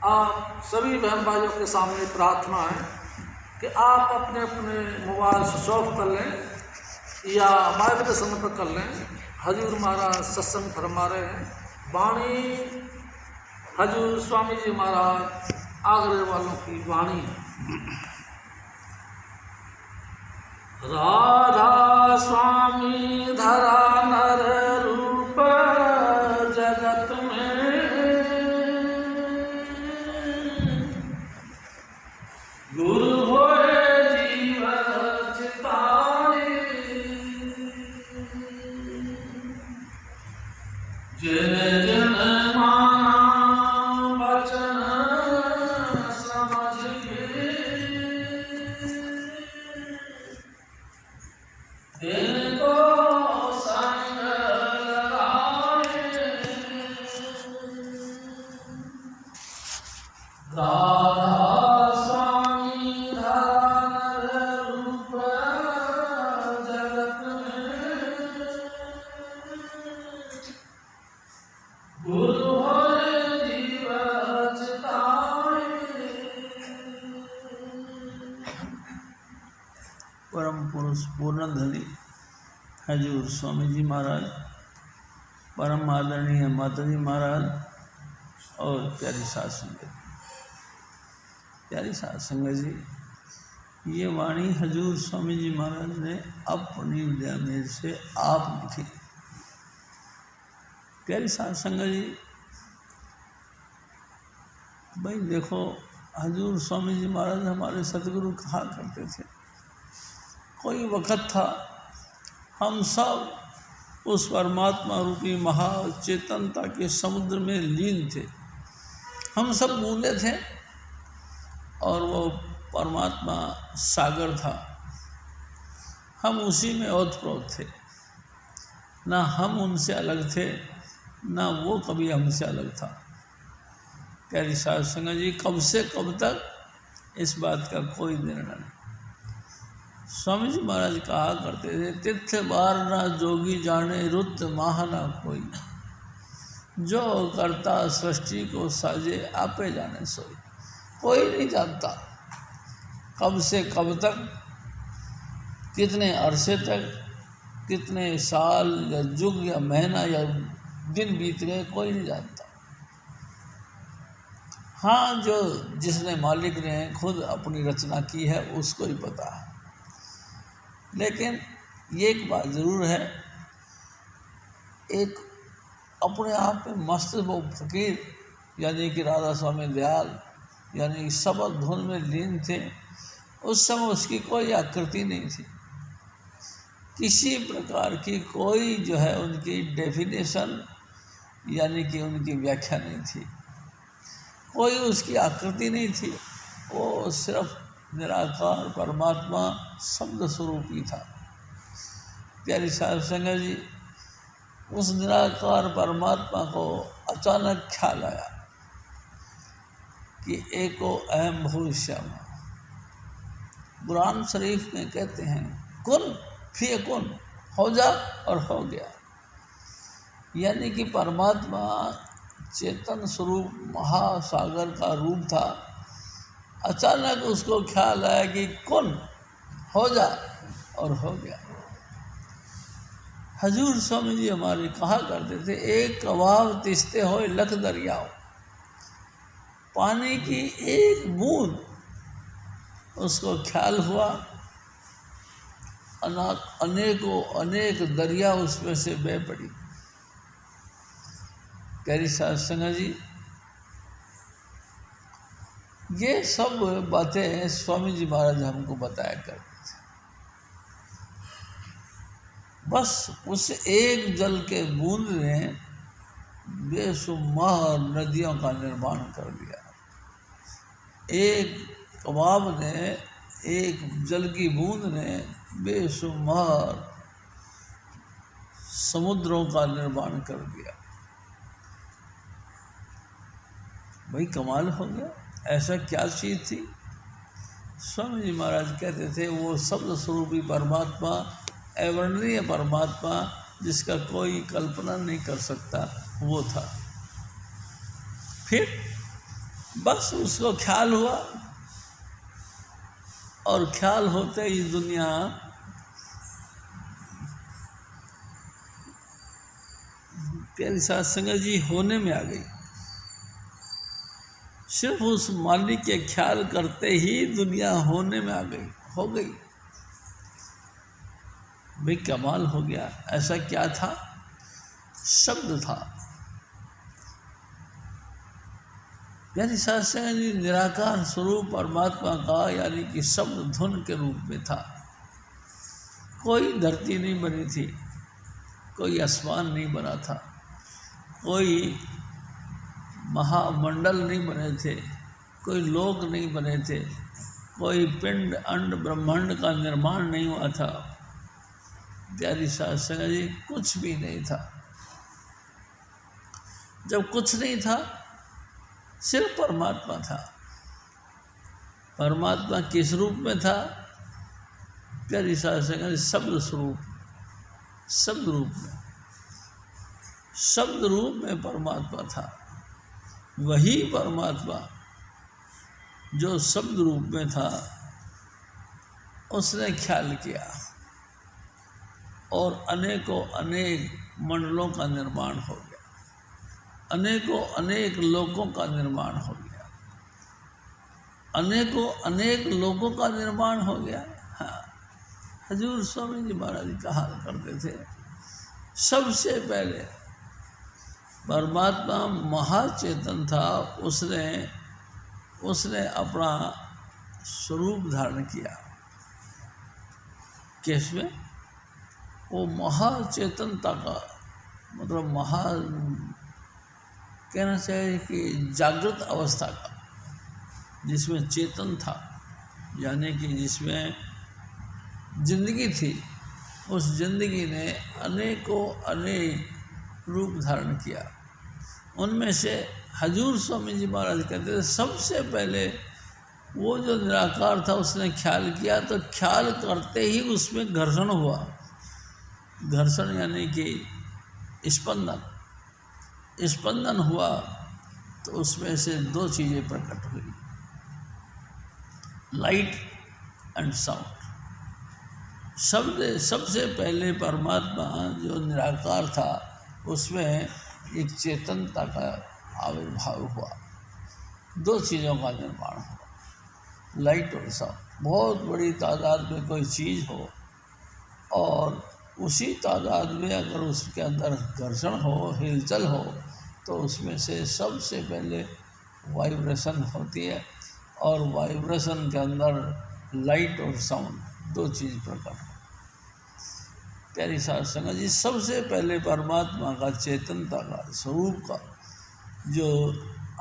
आप सभी बहन भाइयों के सामने प्रार्थना है कि आप अपने अपने मोबाइल स्विच ऑफ कर लें या वाइब्रेशन पर कर लें। हजूर महाराज सत्संग फरमा रहे हैं। वाणी हजूर स्वामी जी महाराज आगरे वालों की वाणी है। राधा स्वामी धरा नर रूप जगत में, गुरु होए जीव चिताए, जिन जिन माना वचन समझ के, इनको संग लगाए। राधा स्वामी धरा नर रूप जगत में, गुरु होए जीव चिताए। परम पुरुष पूर्णधनी हजूर स्वामी जी महाराज, परम आदरणीय माता जी महाराज और प्यारी साध संगत, प्यारी साध संगत जी, ये वाणी हजूर स्वामी जी महाराज ने अपनी विद्या में से आप लिखी। प्यारी साध संगत जी, भाई देखो, हजूर स्वामी जी महाराज हमारे सतगुरु कहा करते थे, कोई वक़्त था हम सब उस परमात्मा रूपी महाचेतनता के समुद्र में लीन थे। हम सब बूंदे थे और वो परमात्मा सागर था। हम उसी में ओतप्रोत थे, ना हम उनसे अलग थे, ना वो कभी हमसे अलग था। प्यारी साध संगत जी, कब से कब तक इस बात का कोई निर्णय नहीं। स्वामी जी महाराज कहा करते थे, तीर्थ बार ना जोगी जाने, रुत माह ना कोई, जो करता सृष्टि को साजे, आपे जाने सोई। कोई नहीं जानता कब से कब तक, कितने अरसे तक, कितने साल या युग या महीना या दिन बीत गए, कोई नहीं जानता। हाँ, जो जिसने मालिक ने खुद अपनी रचना की है उसको ही पता है। लेकिन ये एक बात ज़रूर है, एक अपने आप में मस्त वो फकीर यानी कि राधा स्वामी दयाल यानी सबक धुन में लीन थे। उस समय उसकी कोई आकृति नहीं थी, किसी प्रकार की कोई जो है उनकी डेफिनेशन यानी कि उनकी व्याख्या नहीं थी, कोई उसकी आकृति नहीं थी। वो सिर्फ निराकार परमात्मा शब्द स्वरूप ही था। प्यारी साध संगत जी, उस निराकार परमात्मा को अचानक ख्याल आया कि एको अहम भविष्यम। कुरान शरीफ में कहते हैं, कुन फयकुन, हो जा और हो गया। यानी कि परमात्मा चेतन स्वरूप महासागर का रूप था। अचानक उसको ख्याल आया कि कुन, हो जा, और हो गया। हजूर स्वामी जी हमारे कहा करते थे, एक कबाब तिस्ते हो लख दरियाओ। पानी की एक बूंद उसको ख्याल हुआ, अनेकों अनेक दरिया उसमें से बह पड़ी। प्यारी साध संगत जी, ये सब बातें स्वामी जी महाराज हमको बताया करते थे। बस उस एक जल के बूंद ने बेशुमार नदियों का निर्माण कर दिया। एक कबाब ने, एक जल की बूंद ने बेशुमार समुद्रों का निर्माण कर दिया। भाई कमाल हो गया, ऐसा क्या चीज़ थी। स्वामी जी महाराज कहते थे, वो शब्द स्वरूपी परमात्मा, अवर्णनीय परमात्मा जिसका कोई कल्पना नहीं कर सकता, वो था। फिर बस उसको ख्याल हुआ, और ख्याल होते ही दुनिया प्यारी साथ संगत जी होने में आ गई। सिर्फ उस मालिक के ख्याल करते ही दुनिया होने में आ गई, हो गई। भाई कमाल हो गया। ऐसा क्या था? शब्द था। यानी शास्त्र निराकार स्वरूप परमात्मा का, यानी कि शब्द धुन के रूप में था। कोई धरती नहीं बनी थी, कोई आसमान नहीं बना था, कोई महामंडल नहीं बने थे, कोई लोक नहीं बने थे, कोई पिंड अंड ब्रह्मांड का निर्माण नहीं हुआ था। प्यारी शास्त्र जी कुछ भी नहीं था। जब कुछ नहीं था, सिर्फ परमात्मा था। परमात्मा किस रूप में था? प्यारी शास्त्र शब्द स्वरूप, शब्द रूप में, शब्द रूप में परमात्मा था। वही परमात्मा जो शब्द रूप में था, उसने ख्याल किया और अनेकों अनेक मंडलों का निर्माण हो गया, अनेकों अनेक लोकों का निर्माण हो गया, अनेकों अनेक लोगों का निर्माण हो गया। हाँ, हजूर स्वामी जी महाराज कहा करते थे, सबसे पहले परमात्मा महाचेतन था, उसने अपना स्वरूप धारण किया। किसमें? वो महाचेतनता का मतलब कहना चाहिए कि जागृत अवस्था का, जिसमें चेतन था, यानी कि जिसमें जिंदगी थी। उस जिंदगी ने अनेकों अनेक रूप धारण किया। उनमें से हजूर स्वामी जी महाराज कहते थे, सबसे पहले वो जो निराकार था उसने ख्याल किया, तो ख्याल करते ही उसमें घर्षण हुआ। घर्षण यानी कि स्पंदन हुआ, तो उसमें से दो चीज़ें प्रकट हुई, लाइट एंड साउंड। सबसे पहले परमात्मा जो निराकार था, उसमें एक चेतनता का आविर्भाव हुआ, दो चीज़ों का निर्माण हुआ, लाइट और साउंड। बहुत बड़ी तादाद में कोई चीज़ हो और उसी तादाद में अगर उसके अंदर घर्षण हो, हिलचल हो, तो उसमें से सबसे पहले वाइब्रेशन होती है, और वाइब्रेशन के अंदर लाइट और साउंड दो चीज़ प्रकट हो। प्यारी साध संगत जी, सबसे पहले परमात्मा का चेतनता का स्वरूप का जो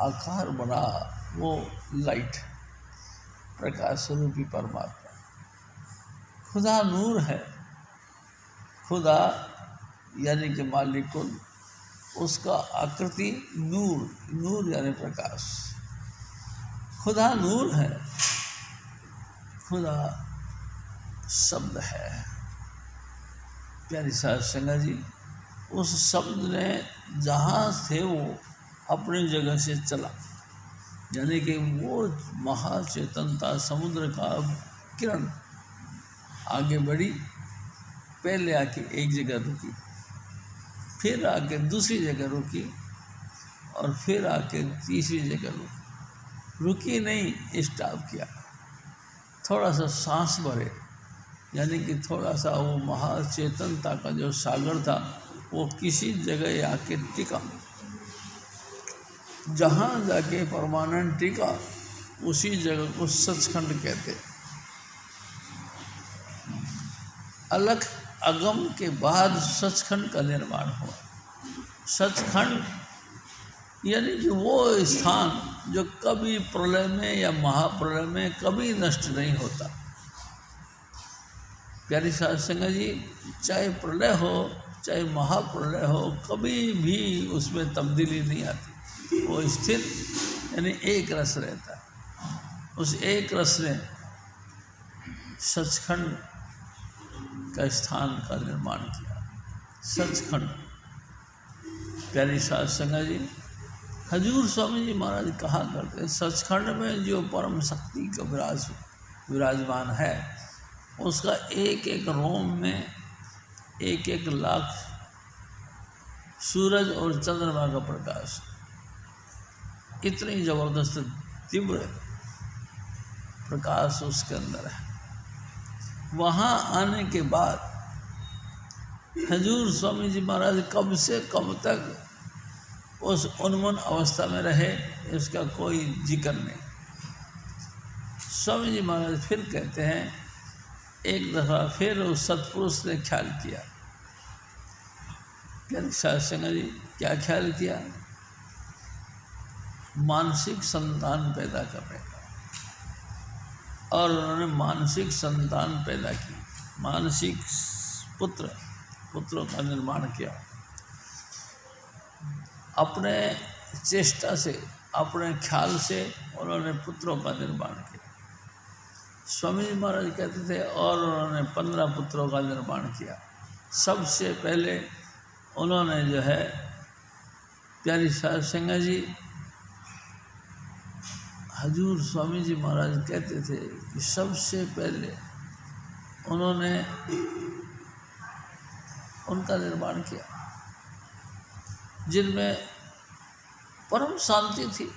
आकार बना, वो लाइट, प्रकाश स्वरूपी परमात्मा। खुदा नूर है। खुदा यानी कि मालिक कुल, उसका आकृति नूर यानी प्रकाश। खुदा नूर है, खुदा शब्द है। प्यारी साध संगत जी, उस शब्द ने जहाँ थे वो अपनी जगह से चला, यानी कि वो महाचेतनता समुद्र का किरण आगे बढ़ी, पहले आके एक जगह रुकी, फिर आके दूसरी जगह रुकी, और फिर आके तीसरी जगह रुकी नहीं, स्टॉप किया, थोड़ा सा सांस भरे, यानी कि थोड़ा सा वो महाचेतनता का जो सागर था वो किसी जगह आके टिका। जहाँ जाके परमानेंट टिका, उसी जगह को सचखंड कहते। अलख अगम के बाद सचखंड का निर्माण हुआ। सचखंड यानी कि वो स्थान जो कभी प्रलय में या महाप्रलय में कभी नष्ट नहीं होता। प्यारी साध संगत जी, चाहे प्रलय हो चाहे महाप्रलय हो, कभी भी उसमें तब्दीली नहीं आती। वो स्थिर यानी एक रस रहता है। उस एक रस ने सचखंड का स्थान का निर्माण किया। सचखंड। प्यारी साध संगत जी, हजूर स्वामी जी महाराज कहा करते हैं, सचखंड में जो परम शक्ति का विराजमान है, उसका एक एक रोम में एक एक लाख सूरज और चंद्रमा का प्रकाश, इतनी जबरदस्त तीव्र प्रकाश उसके अंदर है। वहाँ आने के बाद हजूर स्वामी जी महाराज कब से कब तक उस उन्मन अवस्था में रहे, इसका कोई जिक्र नहीं। स्वामी जी महाराज फिर कहते हैं, एक दफ़ा फिर उस सतपुरुष ने ख्याल किया। प्यारे साध संगत जी, क्या ख्याल किया? मानसिक संतान पैदा करने का। और उन्होंने मानसिक संतान पैदा की, मानसिक पुत्रों का निर्माण किया। अपने चेष्टा से, अपने ख्याल से उन्होंने पुत्रों का निर्माण किया। स्वामी जी महाराज कहते थे, और उन्होंने 15 पुत्रों का निर्माण किया। सबसे पहले उन्होंने जो है, प्यारी साध संगत जी, हजूर स्वामी जी महाराज कहते थे कि सबसे पहले उन्होंने उनका निर्माण किया जिनमें परम शांति थी।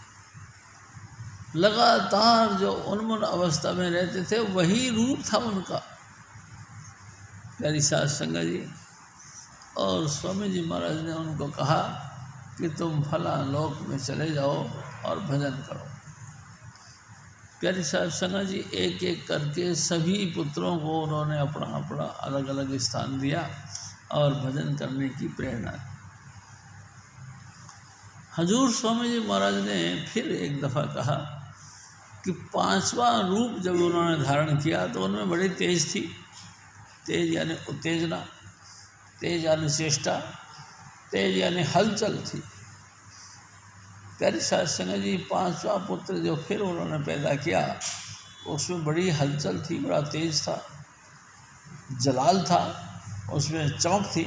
लगातार जो उन्मन अवस्था में रहते थे, वही रूप था उनका, प्यारी साध संगत जी। और स्वामी जी महाराज ने उनको कहा कि तुम फला लोक में चले जाओ और भजन करो। प्यारी साध संगत जी, एक एक करके सभी पुत्रों को उन्होंने अपना अपना अलग अलग स्थान दिया और भजन करने की प्रेरणा दी। हजूर स्वामी जी महाराज ने फिर एक दफ़ा कहा कि 5वां रूप जब उन्होंने धारण किया तो उनमें बड़ी तेज थी। तेज यानी उत्तेजना, तेज यानी चेष्टा, तेज यानी हलचल थी। प्यारी साध संगत जी, 5वां पुत्र जो फिर उन्होंने पैदा किया, उसमें बड़ी हलचल थी, बड़ा तेज था, जलाल था, उसमें चमक थी।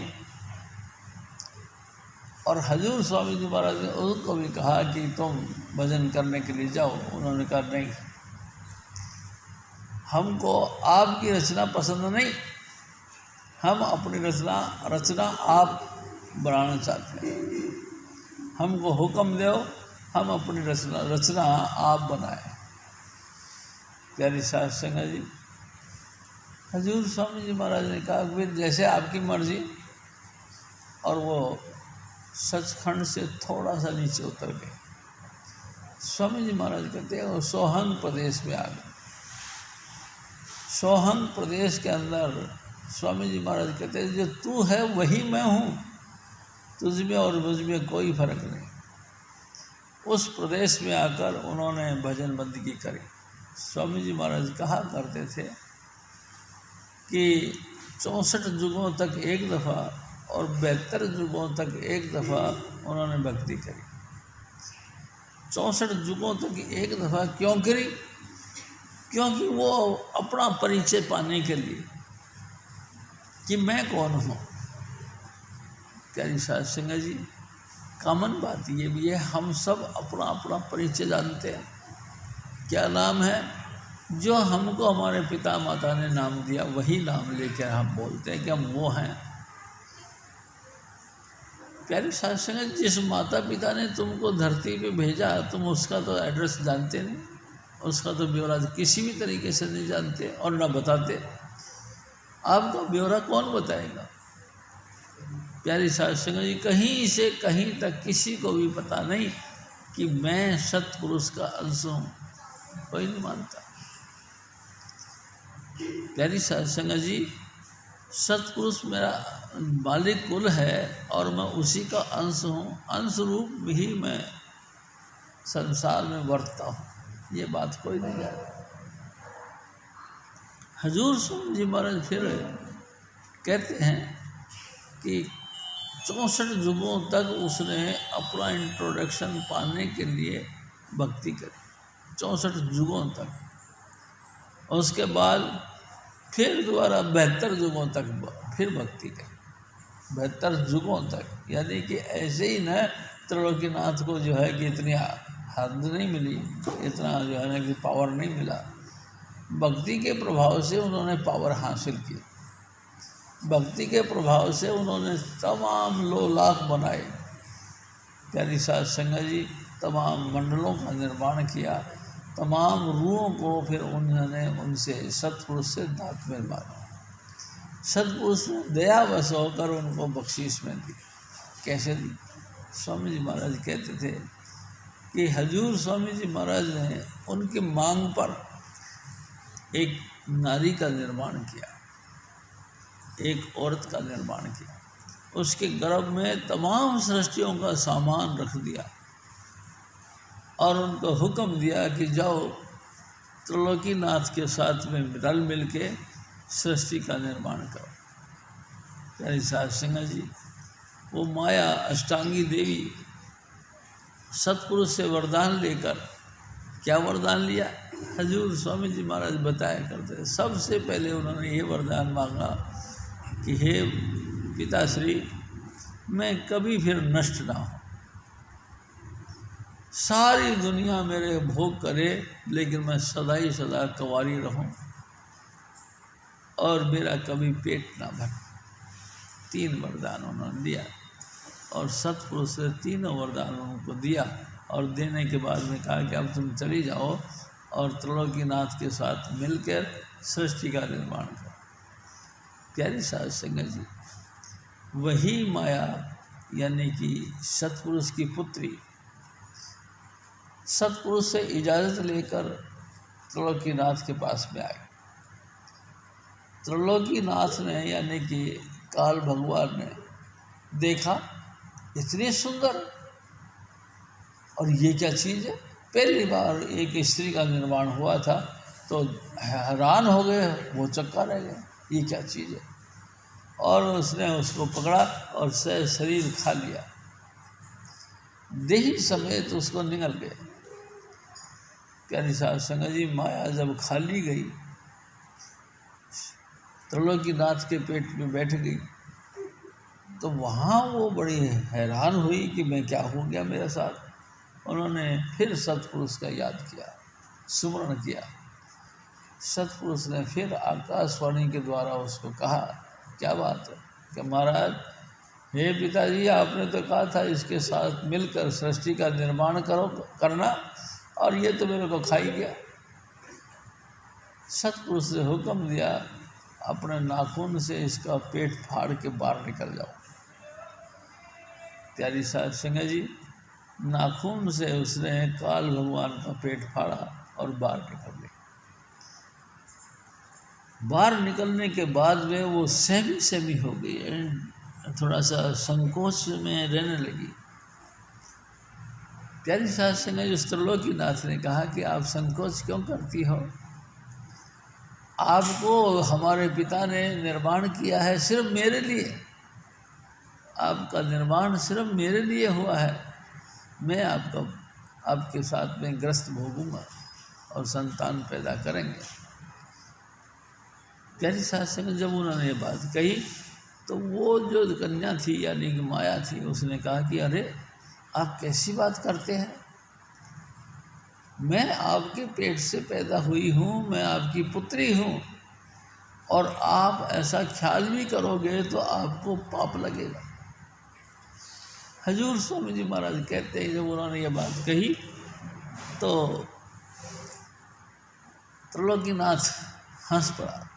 और हजूर स्वामी जी महाराज ने उनको भी कहा कि तुम भजन करने के लिए जाओ। उन्होंने कहा नहीं, हमको आपकी रचना पसंद नहीं, हम अपनी रचना आप बनाना चाहते हैं। हमको हुक्म दो, हम अपनी रचना आप बनाए। प्यारी साध संगत जी, हजूर स्वामी जी महाराज ने कहा फिर जैसे आपकी मर्जी। और वो सचखंड से थोड़ा सा नीचे उतर गए। स्वामी जी महाराज कहते हैं वो सोहंग प्रदेश में आ गए। सोहंग प्रदेश के अंदर स्वामी जी महाराज कहते हैं जो तू है वही मैं हूँ, तुझ में और मुझ में कोई फर्क नहीं। उस प्रदेश में आकर उन्होंने भजन बंदगी करी। स्वामी जी महाराज कहा करते थे कि 64 युगों तक एक दफ़ा और 72 युगों तक एक दफ़ा उन्होंने भक्ति करी। 64 युगों तक एक दफ़ा क्यों करी? क्योंकि वो अपना परिचय पाने के लिए कि मैं कौन हूँ। प्यारी साध संगत जी, कॉमन बात ये भी है, हम सब अपना अपना परिचय जानते हैं। क्या नाम है? जो हमको हमारे पिता माता ने नाम दिया वही नाम लेकर हम बोलते हैं कि हम वो हैं। प्यारी साध संगत, जिस माता पिता ने तुमको धरती पे भेजा तुम उसका तो एड्रेस जानते नहीं, उसका तो ब्यौरा किसी भी तरीके से नहीं जानते और न बताते। आपका ब्यौरा कौन बताएगा? प्यारी साध संगत जी, कहीं से कहीं तक किसी को भी पता नहीं कि मैं सतपुरुष का अंश हूँ, कोई नहीं मानता। प्यारी साध संगत जी, सतपुरुष मेरा मालिक कुल है और मैं उसी का अंश हूँ, अंश रूप ही मैं संसार में वर्तता हूँ, ये बात कोई नहीं जानता। हजूर स्वामी जी महाराज फिर कहते हैं कि 64 युगों तक उसने अपना इंट्रोडक्शन पाने के लिए भक्ति करी, 64 युगों तक। उसके बाद फिर दोबारा 72 युगों तक फिर भक्ति करी, 72 युगों तक। यानी कि ऐसे ही न त्रिलोकीनाथ को जो है कि इतनी हद नहीं मिली, इतना जो है ना कि पावर नहीं मिला। भक्ति के प्रभाव से उन्होंने पावर हासिल की। भक्ति के प्रभाव से उन्होंने तमाम लोलाख बनाए। प्यारी साध संगत जी, तमाम मंडलों का निर्माण किया, तमाम रूहों को फिर उन्होंने उनसे सतपुरुष से दात में मारा। सतपुरुष ने दयावश होकर उनको बख्शीश में दी। कैसे दी? स्वामी जी महाराज कहते थे कि हजूर स्वामी जी महाराज ने उनकी मांग पर एक नारी का निर्माण किया, एक औरत का निर्माण किया। उसके गर्भ में तमाम सृष्टियों का सामान रख दिया और उनको हुक्म दिया कि जाओ त्रिलोकीनाथ के साथ में रल मिल के सृष्टि का निर्माण करो। प्यारी साध संगत जी, वो माया अष्टांगी देवी सतपुरुष से वरदान लेकर, क्या वरदान लिया? हजूर स्वामी जी महाराज बताया करते थे, सबसे पहले उन्होंने ये वरदान मांगा कि हे पिताश्री, मैं कभी फिर नष्ट ना हूँ, सारी दुनिया मेरे भोग करे लेकिन मैं सदा ही सदा कंवारी रहूँ और मेरा कभी पेट ना भरे। 3 वरदान उन्होंने दिया और सतपुरुष ने तीनों वरदान उनको दिया और देने के बाद में कहा कि अब तुम चली जाओ और त्रिलोकीनाथ के साथ मिलकर सृष्टि का निर्माण करो। प्यारी साध संगत जी, वही माया यानी कि सतपुरुष की पुत्री सतपुरुष से इजाज़त लेकर त्रिलोकीनाथ के पास में आई। त्रिलोकीनाथ ने यानी कि काल भगवान ने देखा, इतनी सुंदर, और ये क्या चीज़ है? पहली बार एक स्त्री का निर्माण हुआ था तो हैरान हो गए, वो चक्का रह गए, ये क्या चीज़ है। और उसने उसको पकड़ा और शरीर खा लिया, देही समेत उसको निगल गए। प्यारी साध संगत जी, माया जब खाली गई, त्रिलोकीनाथ के पेट में बैठ गई, तो वहाँ वो बड़ी हैरान हुई कि मैं क्या हो गया मेरे साथ। उन्होंने फिर सतपुरुष का याद किया, सुमरण किया। सतपुरुष ने फिर आकाशवाणी के द्वारा उसको कहा, क्या बात है कि महाराज, हे पिताजी, आपने तो कहा था इसके साथ मिलकर सृष्टि का निर्माण करना, और ये तो मेरे को खा ही गया। सतपुरुष ने हुक्म दिया, अपने नाखून से इसका पेट फाड़ के बाहर निकल जाओ। प्यारी साध संगत जी, नाखून से उसने काल भगवान का पेट फाड़ा और बाहर निकल गई। बाहर निकलने के बाद में वो सहमी हो गई, थोड़ा सा संकोच में रहने लगी। प्यारी साध संगत जी, त्रिलोकीनाथ ने कहा कि आप संकोच क्यों करती हो? आपको हमारे पिता ने निर्माण किया है सिर्फ मेरे लिए, आपका निर्माण सिर्फ मेरे लिए हुआ है। मैं आपके साथ में ग्रस्त भोगूंगा और संतान पैदा करेंगे। प्यारी साध संगत, जब उन्होंने ये बात कही तो वो जो कन्या थी यानी कि माया थी, उसने कहा कि अरे आप कैसी बात करते हैं, मैं आपके पेट से पैदा हुई हूँ, मैं आपकी पुत्री हूँ, और आप ऐसा ख्याल भी करोगे तो आपको पाप लगेगा। हजूर स्वामी जी महाराज कहते हैं, जब उन्होंने ये बात कही तो त्रिलोकीनाथ हंस पड़ा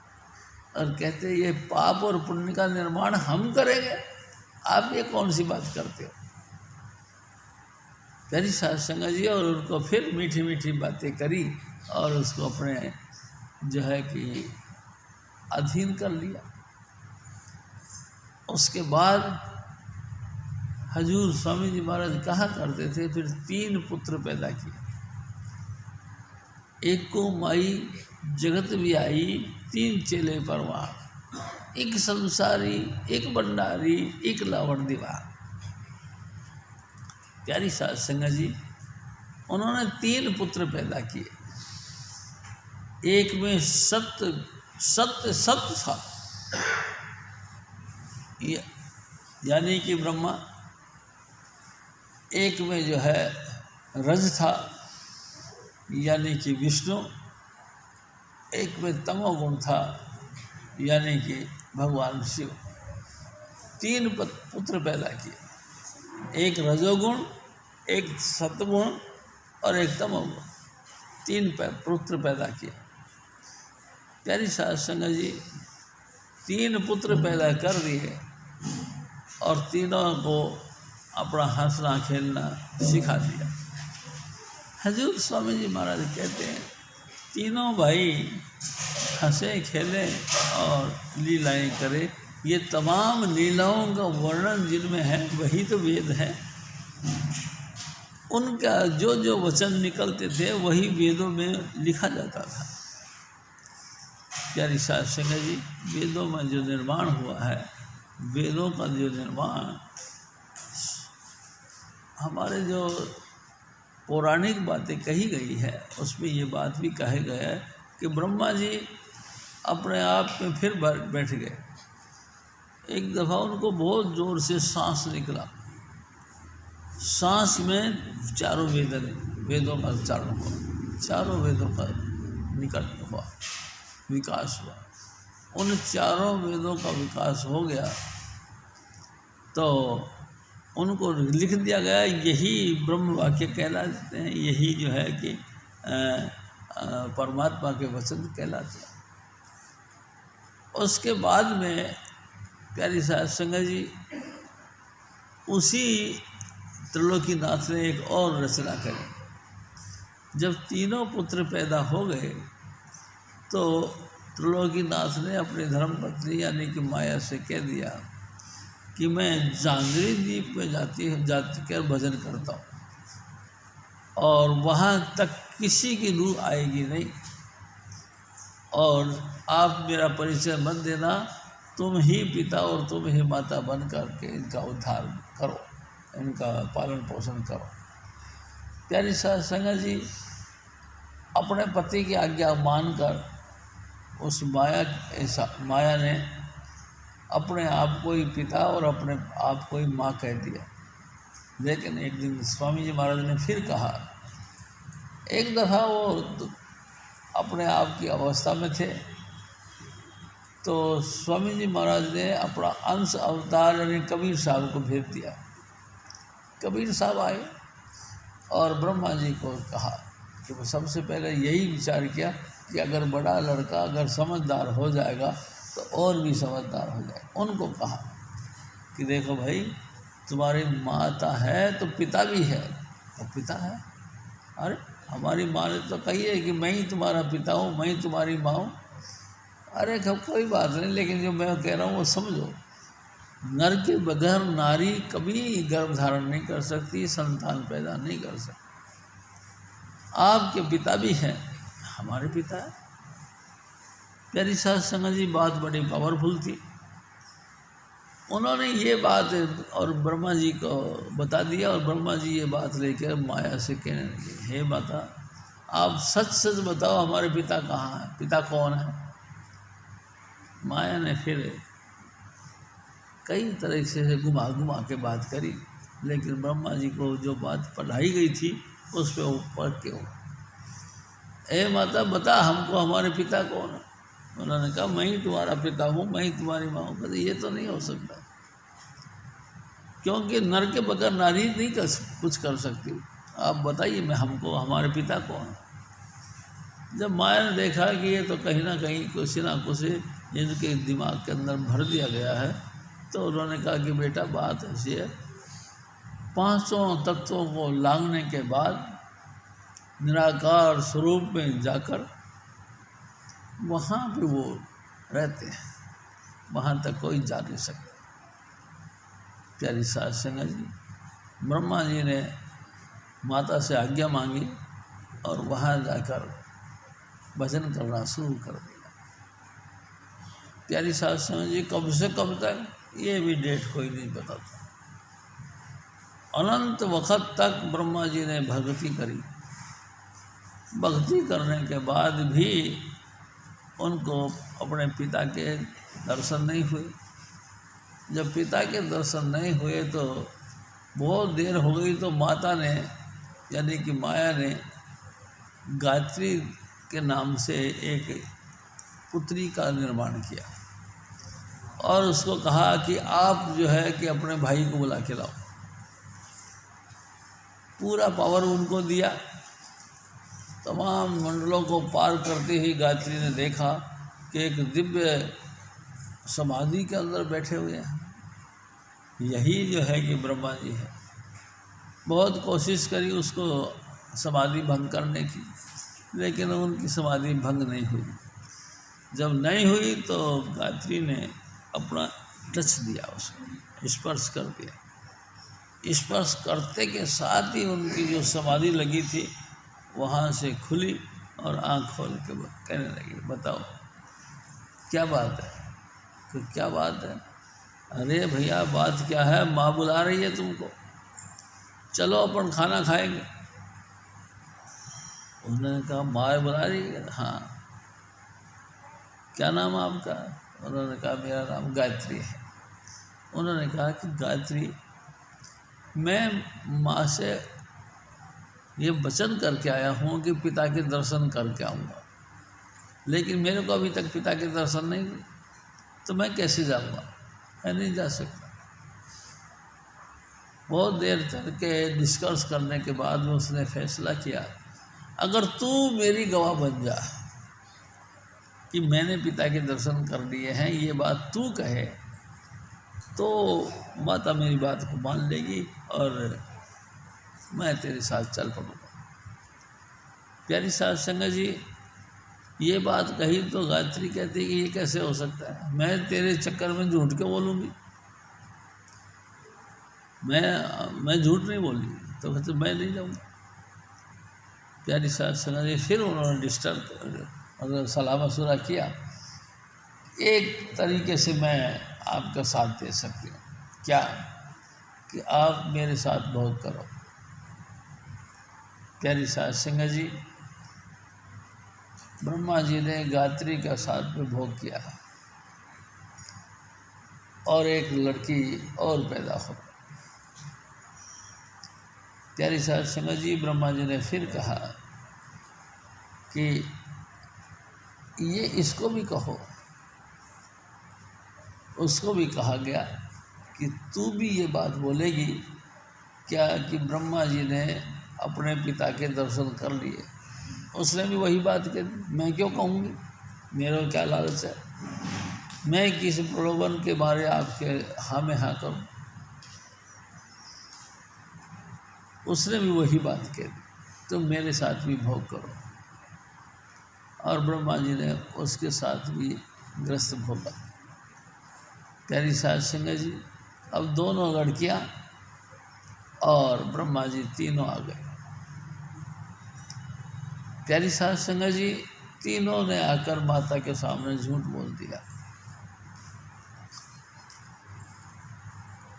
और कहते, ये पाप और पुण्य का निर्माण हम करेंगे, आप ये कौन सी बात करते हो? प्यारी साध संगत जी, और उनको फिर मीठी मीठी बातें करी और उसको अपने जो है कि अधीन कर लिया। उसके बाद हजूर स्वामी जी महाराज कहा करते थे, फिर 3 पुत्र पैदा किए। एक को माई जगत भी आई, 3 चेले परवान, एक संसारी, एक भंडारी, एक लावण दीवार। प्यारी साध संगत जी, उन्होंने 3 पुत्र पैदा किए। एक में सत्य था, यानी कि ब्रह्मा। एक में जो है रज था यानी कि विष्णु, एक में तमोगुण था यानी कि भगवान शिव। 3 पुत्र पैदा किए, एक रजोगुण, एक सतगुण और एक तमोगुण, 3 पुत्र पैदा किए। प्यारी साध संगत जी, 3 पुत्र पैदा कर दिए और तीनों को अपना हंसना खेलना सिखा दिया। हजूर स्वामी जी महाराज कहते हैं तीनों भाई हंसे खेले और लीलाएं करे। ये तमाम लीलाओं का वर्णन जिनमें है वही तो वेद है। उनका जो जो वचन निकलते थे वही वेदों में लिखा जाता था। प्यारी साध संगत जी, वेदों में जो निर्माण हुआ है, वेदों का जो निर्माण, हमारे जो पौराणिक बातें कही गई है उसमें ये बात भी कहा गया है कि ब्रह्मा जी अपने आप में फिर बैठ गए। एक दफ़ा उनको बहुत ज़ोर से सांस निकला, सांस में चारों वेदों का उच्चारण हुआ, चारों वेदों का निकट हुआ, विकास हुआ। उन चारों वेदों का विकास हो गया तो उनको लिख दिया गया, यही ब्रह्म वाक्य कहलाते हैं, यही जो है कि परमात्मा के वचन कहलाते हैं। उसके बाद में प्यारी साध संगत जी, उसी त्रिलोकीनाथ ने एक और रचना करी। जब तीनों पुत्र पैदा हो गए तो त्रिलोकीनाथ ने अपनी धर्मपत्नी यानी कि माया से कह दिया कि मैं जांगरी द्वीप में जाकर भजन करता हूँ और वहाँ तक किसी की रूह आएगी नहीं, और आप मेरा परिचय मत देना, तुम ही पिता और तुम ही माता बन करके इनका उद्धार करो, इनका पालन पोषण करो। प्यारी साध संगत जी, अपने पति की आज्ञा मानकर उस माया ने अपने आप को ही पिता और अपने आप को ही माँ कह दिया। लेकिन एक दिन स्वामी जी महाराज ने फिर कहा, एक दफ़ा वो अपने आप की अवस्था में थे तो स्वामी जी महाराज ने अपना अंश अवतार यानी कबीर साहब को भेज दिया। कबीर साहब आए और ब्रह्मा जी को कहा कि वो सबसे पहले यही विचार किया कि अगर बड़ा लड़का अगर समझदार हो जाएगा तो और भी समझदार हो जाए। उनको कहा कि देखो भाई, तुम्हारी माता है तो पिता भी है, और पिता है, अरे हमारी माँ ने तो कही है कि मैं ही तुम्हारा पिता हूँ, मैं ही तुम्हारी माँ हूँ। अरे कोई बात नहीं, लेकिन जो मैं कह रहा हूँ वो समझो, नर के बगैर नारी कभी गर्भ धारण नहीं कर सकती, संतान पैदा नहीं कर सकती। आपके पिता भी हैं, हमारे पिता है। प्यारी साध संगत जी, बात बड़ी पावरफुल थी। उन्होंने ये बात और ब्रह्मा जी को बता दिया, और ब्रह्मा जी ये बात लेकर माया से कहने लगे, हे माता, आप सच सच बताओ हमारे पिता कहाँ हैं, पिता कौन है। माया ने फिर कई तरह से घुमा घुमा के बात करी, लेकिन ब्रह्मा जी को जो बात पढ़ाई गई थी उस पर वो पढ़ के हो, ए माता बता हमको हमारे पिता कौन है। उन्होंने कहा, मैं ही तुम्हारा पिता हूँ, मैं ही तुम्हारी माँ हूँ। कहते ये तो नहीं हो सकता, क्योंकि नर के बगैर नारी नहीं कुछ कर सकती। आप बताइए मैं हमको हमारे पिता कौन है। जब माया ने देखा कि ये तो कहीं ना कहीं कुछ ना कुछ इनके दिमाग के अंदर भर दिया गया है, तो उन्होंने कहा कि बेटा बात ऐसी है, 5 तत्वों को लांघने के बाद निराकार स्वरूप में जाकर वहाँ पे वो रहते हैं, वहाँ तक कोई जा नहीं सकता। प्यारी साध संगत जी, ब्रह्मा जी ने माता से आज्ञा मांगी और वहाँ जाकर भजन करना शुरू कर दिया। प्यारी साध संगत जी, कब से कब तक ये भी डेट कोई नहीं पता था। अनंत वक़्त तक ब्रह्मा जी ने भक्ति करी। भक्ति करने के बाद भी उनको अपने पिता के दर्शन नहीं हुए। जब पिता के दर्शन नहीं हुए तो बहुत देर हो गई तो माता ने यानी कि माया ने गायत्री के नाम से एक पुत्री का निर्माण किया और उसको कहा कि आप जो है कि अपने भाई को बुला के लाओ। पूरा पावर उनको दिया। तमाम मंडलों को पार करते ही गायत्री ने देखा कि एक दिव्य समाधि के अंदर बैठे हुए हैं। यही जो है कि ब्रह्मा जी है। बहुत कोशिश करी उसको समाधि भंग करने की, लेकिन उनकी समाधि भंग नहीं हुई। जब नहीं हुई तो गायत्री ने अपना टच दिया, उसको स्पर्श कर दिया। स्पर्श करते के साथ ही उनकी जो समाधि लगी थी वहाँ से खुली और आँख खोल के कहने लगी, बताओ क्या बात है? तो क्या बात है? अरे भैया बात क्या है, माँ बुला रही है तुमको, चलो अपन खाना खाएंगे। उन्होंने कहा माँ बुला रही है? हाँ। क्या नाम है आपका? उन्होंने कहा मेरा नाम गायत्री है। उन्होंने कहा कि गायत्री, मैं माँ से ये वचन करके आया हूँ कि पिता के दर्शन करके आऊँगा, लेकिन मेरे को अभी तक पिता के दर्शन नहीं हुए, तो मैं कैसे जाऊँगा? मैं नहीं जा सकता। बहुत देर तक के डिस्कस करने के बाद में उसने फैसला किया, अगर तू मेरी गवाह बन जा कि मैंने पिता के दर्शन कर लिए हैं, ये बात तू कहे, तो माता मेरी बात को मान लेगी और मैं तेरे साथ चल पड़ूँगा। प्यारी साध संगत जी, ये बात कही तो गायत्री कहती है कि ये कैसे हो सकता है, मैं तेरे चक्कर में झूठ के बोलूँगी? मैं झूठ नहीं बोली। तो कहते मैं नहीं जाऊँगा। प्यारी साध संगत जी, फिर उन्होंने मतलब सलाह मशुरा किया, एक तरीके से मैं आपका साथ दे सकती हूँ। क्या? कि आप मेरे साथ भोग करो। प्यारी साध संगत जी, ब्रह्मा जी ने गायत्री का साथ में भोग किया और एक लड़की और पैदा हो गई। प्यारी साध संगत जी, ब्रह्मा जी ने फिर कहा कि ये इसको भी कहो। उसको भी कहा गया कि तू भी ये बात बोलेगी क्या कि ब्रह्मा जी ने अपने पिता के दर्शन कर लिए? उसने भी वही बात कही, मैं क्यों कहूँगी, मेरे को क्या लालच है, मैं किस प्रलोभन के बारे आपके हाँ में हाँ करूँ? उसने भी वही बात कह दी, तुम मेरे साथ भी भोग करो। और ब्रह्मा जी ने उसके साथ भी ग्रस्त भोगा। प्यारी साध संगत जी, अब दोनों लड़कियां और ब्रह्मा जी तीनों आ गए। प्यारी साध संगत जी, तीनों ने आकर माता के सामने झूठ बोल दिया।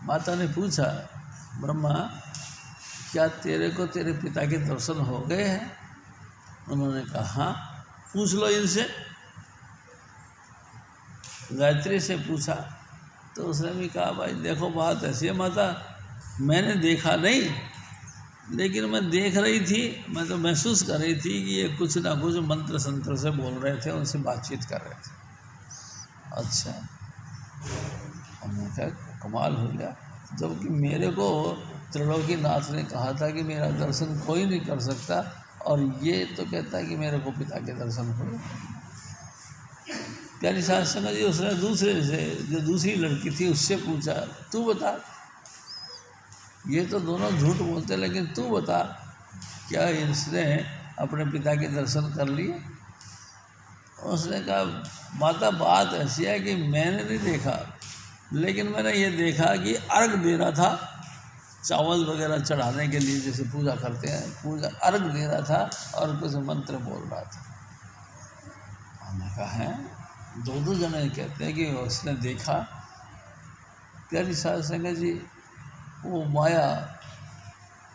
माता ने पूछा, ब्रह्मा क्या तेरे को तेरे पिता के दर्शन हो गए हैं? उन्होंने कहा हाँ, पूछ लो इनसे। गायत्री से पूछा तो उसने भी कहा, भाई देखो बात ऐसी है माता, मैंने देखा नहीं, लेकिन मैं देख रही थी, मैं तो महसूस कर रही थी कि ये कुछ ना कुछ मंत्र संत्र से बोल रहे थे, उनसे बातचीत कर रहे थे। अच्छा, हमने कहा कमाल हो गया, जबकि मेरे को त्रिलोकीनाथ ने कहा था कि मेरा दर्शन कोई नहीं कर सकता, और ये तो कहता है कि मेरे को पिता के दर्शन हुए। प्यारी साध संगत जी, उसने दूसरे से, जो दूसरी लड़की थी, उससे पूछा, तू बता, ये तो दोनों झूठ बोलते, लेकिन तू बता क्या इसने अपने पिता के दर्शन कर लिए? उसने कहा, माता बात ऐसी है कि मैंने नहीं देखा, लेकिन मैंने ये देखा कि अर्घ दे रहा था, चावल वगैरह चढ़ाने के लिए, जैसे पूजा करते हैं, पूजा अर्घ दे रहा था और कुछ मंत्र बोल रहा था। हमने कहा है, दो जने कहते हैं कि उसने देखा। प्यारी साध संगत जी, वो माया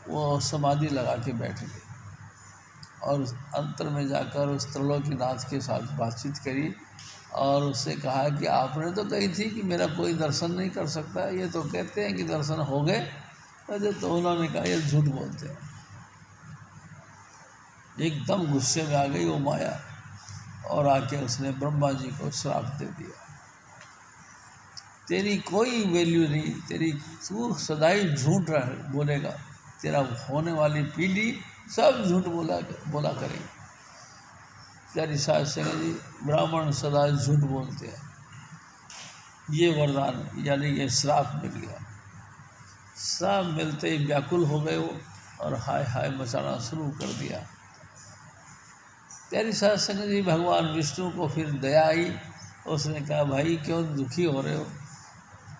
वो समाधि लगा के बैठ गई और अंतर में जाकर उस त्रिलोकीनाथ के साथ बातचीत करी और उससे कहा कि आपने तो कही थी कि मेरा कोई दर्शन नहीं कर सकता, ये तो कहते हैं कि दर्शन हो गए, अरे तो उन्होंने कहा ये झूठ बोलते हैं। एकदम गुस्से में आ गई वो माया और आके उसने ब्रह्मा जी को श्राप दे दिया, तेरी कोई वैल्यू नहीं, तेरी तू सदाई झूठ बोलेगा, तेरा होने वाली पीढ़ी सब झूठ बोला करेगी। प्यारी साध संगत जी, ब्राह्मण सदा झूठ बोलते हैं। ये वरदान यानी ये श्राप मिल गया। श्राप मिलते ही व्याकुल हो गए वो और हाय हाय मचाना शुरू कर दिया। प्यारी साध संगत जी, भगवान विष्णु को फिर दया आई, उसने कहा भाई क्यों दुखी हो रहे हो,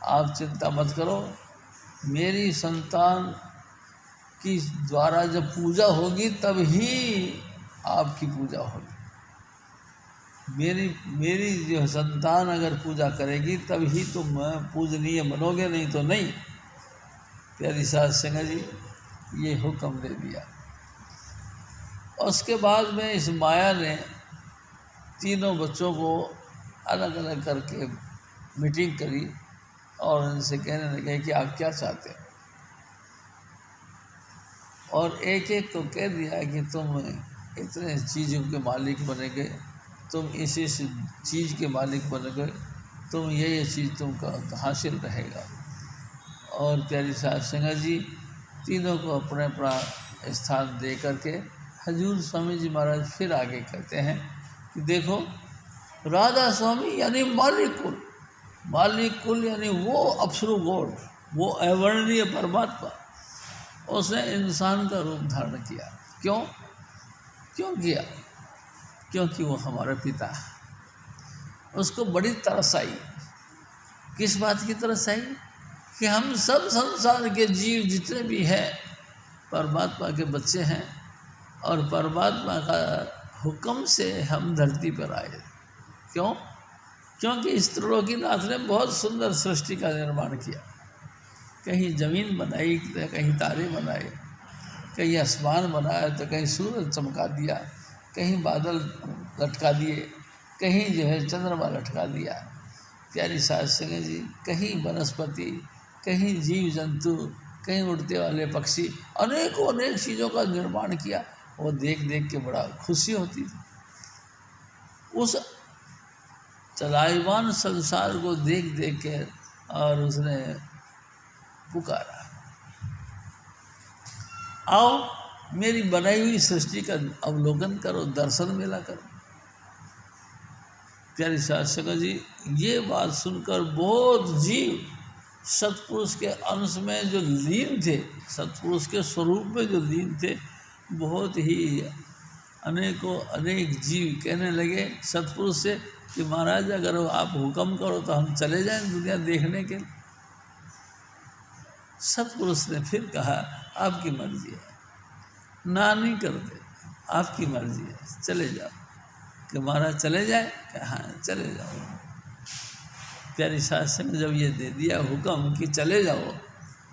आप चिंता मत करो, मेरी संतान की द्वारा जब पूजा होगी तब ही आपकी पूजा होगी। मेरी जो संतान अगर पूजा करेगी तब ही तुम पूजनीय बनोगे, नहीं तो नहीं। प्यारी साध संगत जी ये हुक्म दे दिया। उसके बाद में इस माया ने तीनों बच्चों को अलग अलग करके मीटिंग करी और उनसे कहने लगे कि आप क्या चाहते हैं, और एक एक को कह दिया कि तुम इतने चीज़ों के मालिक बनेंगे, तुम इसी चीज़ के मालिक बनोगे, तुम ये चीज़ तुमको हासिल रहेगा। और प्यारी साध संगत जी तीनों को अपने अपना स्थान दे करके हजूर स्वामी जी महाराज फिर आगे कहते हैं कि देखो राधा स्वामी यानी मालिक कुल यानी वो अप्सरू गॉड, वो अवर्णनीय परमात्मा, उसने इंसान का रूप धारण किया। क्यों किया? क्योंकि वो हमारे पिता है। उसको बड़ी तरस आई। किस बात की तरस आई? कि हम सब संसार के जीव जितने भी हैं परमात्मा के बच्चे हैं और परमात्मा का हुक्म से हम धरती पर आए। क्योंकि इस त्रिलोकीनाथ ने बहुत सुंदर सृष्टि का निर्माण किया। कहीं ज़मीन बनाई तो कहीं तारे बनाए, कहीं आसमान बनाया तो कहीं सूरज चमका दिया, कहीं बादल लटका दिए, कहीं जो है चंद्रमा लटका दिया। प्यारी साध संगत जी, कहीं वनस्पति, कहीं जीव जंतु, कहीं उड़ते वाले पक्षी, अनेक चीज़ों का निर्माण किया। वो देख देख के बड़ा खुशी होती थी। उस चलायमान संसार को देख देख के और उसने पुकारा, आओ मेरी बनाई हुई सृष्टि का अवलोकन करो, दर्शन मेला करो। प्यारी साध संगत जी, ये बात सुनकर बहुत जीव सतपुरुष के अंश में जो लीन थे, सतपुरुष के स्वरूप में जो लीन थे, बहुत ही अनेक जीव कहने लगे सतपुरुष से कि महाराज अगर आप हुक्म करो तो हम चले जाएं दुनिया देखने के लिए। सतपुरुष ने फिर कहा आपकी मर्जी है, ना नहीं करते, आपकी मर्जी है, चले जाओ। कि महाराज चले जाए? हाँ चले जाओ। प्यारी साध संगत जब ये दे दिया हुक्म कि चले जाओ,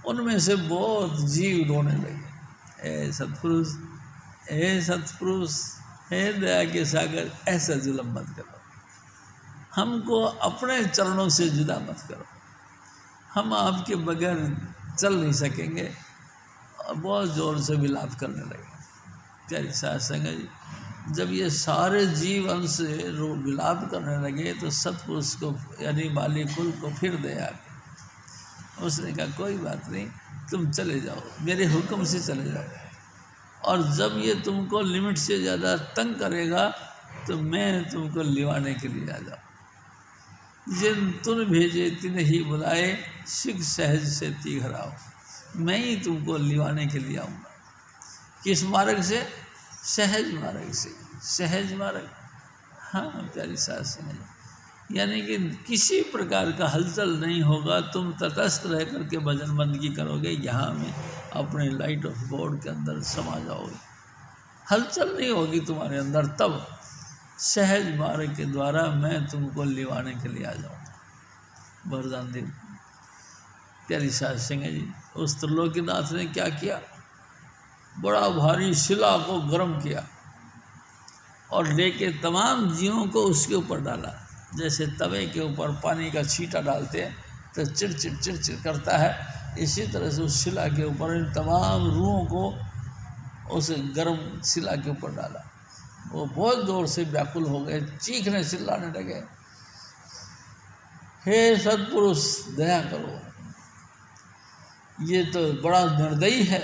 उनमें से बहुत जीव रोने लगे, ए सतपुरुष, हे दया के सागर, ऐसा जुल्म मत करो, हमको अपने चरणों से जुदा मत करो, हम आपके बगैर चल नहीं सकेंगे। और बहुत ज़ोर से विलाप करने लगे। प्यारी साध संगत जी, जब ये सारे जीव अंश विलाप करने लगे तो सतपुरुष को यानी मालिक कुल को फिर दया की। उसने कहा कोई बात नहीं, तुम चले जाओ, मेरे हुक्म से चले जाओ, और जब ये तुमको लिमिट से ज़्यादा तंग करेगा तो मैं तुमको लिवाने के लिए आ जाऊँ। जिन तुन भेजे तिन ही बुलाए, सिख सहज से तीघराओ, मैं ही तुमको लिवाने के लिए आऊँगा। किस मार्ग से? सहज मार्ग से। सहज मार्ग, हाँ प्यारी साध संगत, यानी कि किसी प्रकार का हलचल नहीं होगा, तुम तटस्थ रह करके भजन बंदगी करोगे, यहाँ में अपने लाइट ऑफ गॉड के अंदर समा जाओगे, हलचल नहीं होगी तुम्हारे अंदर। तब सहज मार्ग के द्वारा मैं तुमको लिवाने के लिए आ जाऊँगा। वरदान दे। प्यारी साध संगत जी, उस त्रिलोकीनाथ ने क्या किया? बड़ा भारी शिला को गर्म किया और लेके तमाम जीवों को उसके ऊपर डाला। जैसे तवे के ऊपर पानी का छींटा डालते हैं तो चिड़चिड़ करता है, इसी तरह से उस शिला के ऊपर इन तमाम रूहों को उस गर्म शिला के ऊपर डाला। वो बहुत जोर से व्याकुल हो गए, चीखने चिल्लाने लगे, हे सत्पुरुष दया करो, ये तो बड़ा निर्दयी है,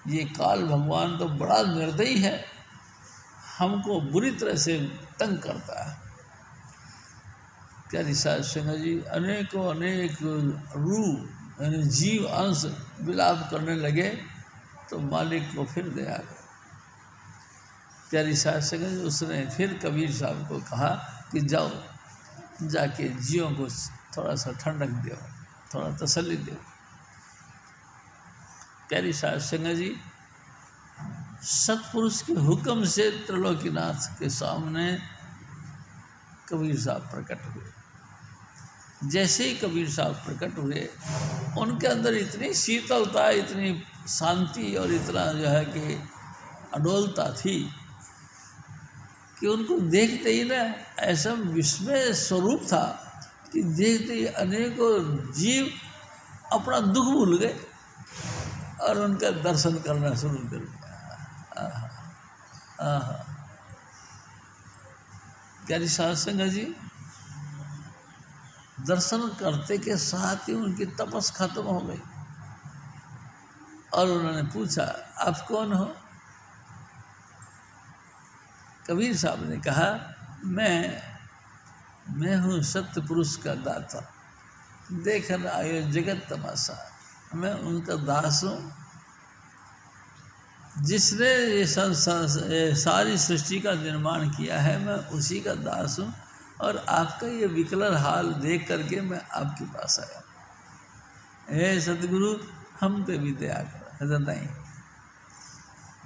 ये काल भगवान तो बड़ा निर्दयी है, हमको बुरी तरह से तंग करता है। प्यारी साध संगत जी, अनेकों अनेक रूह यानी जीव अंश विलाप करने लगे तो मालिक को फिर दया कर। प्यारी साध संगत जी, उसने फिर कबीर साहब को कहा कि जाओ जाके जीवों को थोड़ा सा ठंडक दो, थोड़ा तसल्ली दो। प्यारी साध संगत जी, सतपुरुष के हुक्म से त्रिलोकीनाथ के सामने कबीर साहब प्रकट हुए। जैसे ही कबीर साहब प्रकट हुए, उनके अंदर इतनी शीतलता, इतनी शांति और इतना जो है कि अडोलता थी कि उनको देखते ही ना ऐसा विस्मय स्वरूप था कि देखते ही अनेकों जीव अपना दुख भूल गए और उनका दर्शन करना शुरू कर दिया। प्यारी साध संगत जी, दर्शन करते के साथ ही उनकी तपस खत्म हो गई और उन्होंने पूछा, आप कौन हो? कबीर साहब ने कहा, मैं हूँ सत्य पुरुष का दाता, देखन आयो जगत तमाशा, मैं उनका दास हूँ जिसने ये सारी सृष्टि का निर्माण किया है, मैं उसी का दास हूँ और आपका ये विकलर हाल देख करके मैं आपके पास आया। हे सतगुरु, हम पे भी दया करो। नहीं,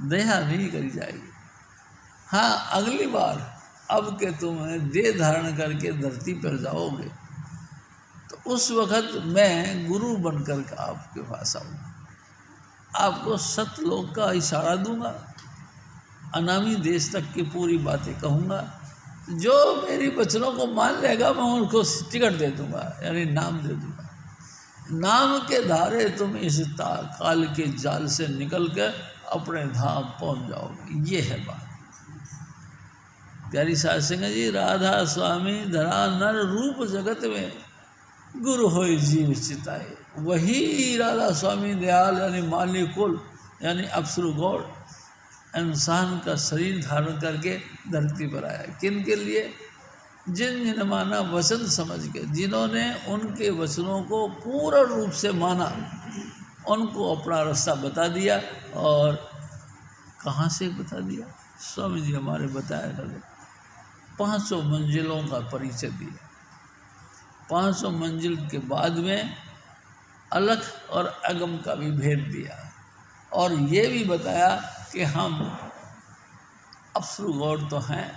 दया नहीं करी जाएगी। हाँ, अगली बार अब के तुम देह धारण करके धरती पर जाओगे तो उस वक़्त मैं गुरु बनकर आपके पास आऊँगा, आपको सतलोक का इशारा दूंगा, अनामी देश तक की पूरी बातें कहूँगा, जो मेरी वचनों को मान लेगा मैं उनको टिकट दे दूँगा, यानी नाम दे दूँगा। नाम के धारे तुम इस काल के जाल से निकल कर अपने धाम पहुँच जाओगे। ये है बात। प्यारी साध संगत जी, राधा स्वामी धरा नर रूप जगत में, गुरु होय जीव चिताए। वही राधा स्वामी दयाल यानी माली कुल यानी अप्सरू गौड़ इंसान का शरीर धारण करके धरती पर आया। किन के लिए? जिन जिन माना वचन समझ के, जिन्होंने उनके वचनों को पूर्ण रूप से माना, उनको अपना रास्ता बता दिया। और कहाँ से बता दिया? स्वामी जी हमारे बताया करते, 500 मंजिलों का परिचय दिया। 500 मंजिल के बाद में अलख और अगम का भी भेद दिया और ये भी बताया कि हम अप्सरू गौड़ तो हैं,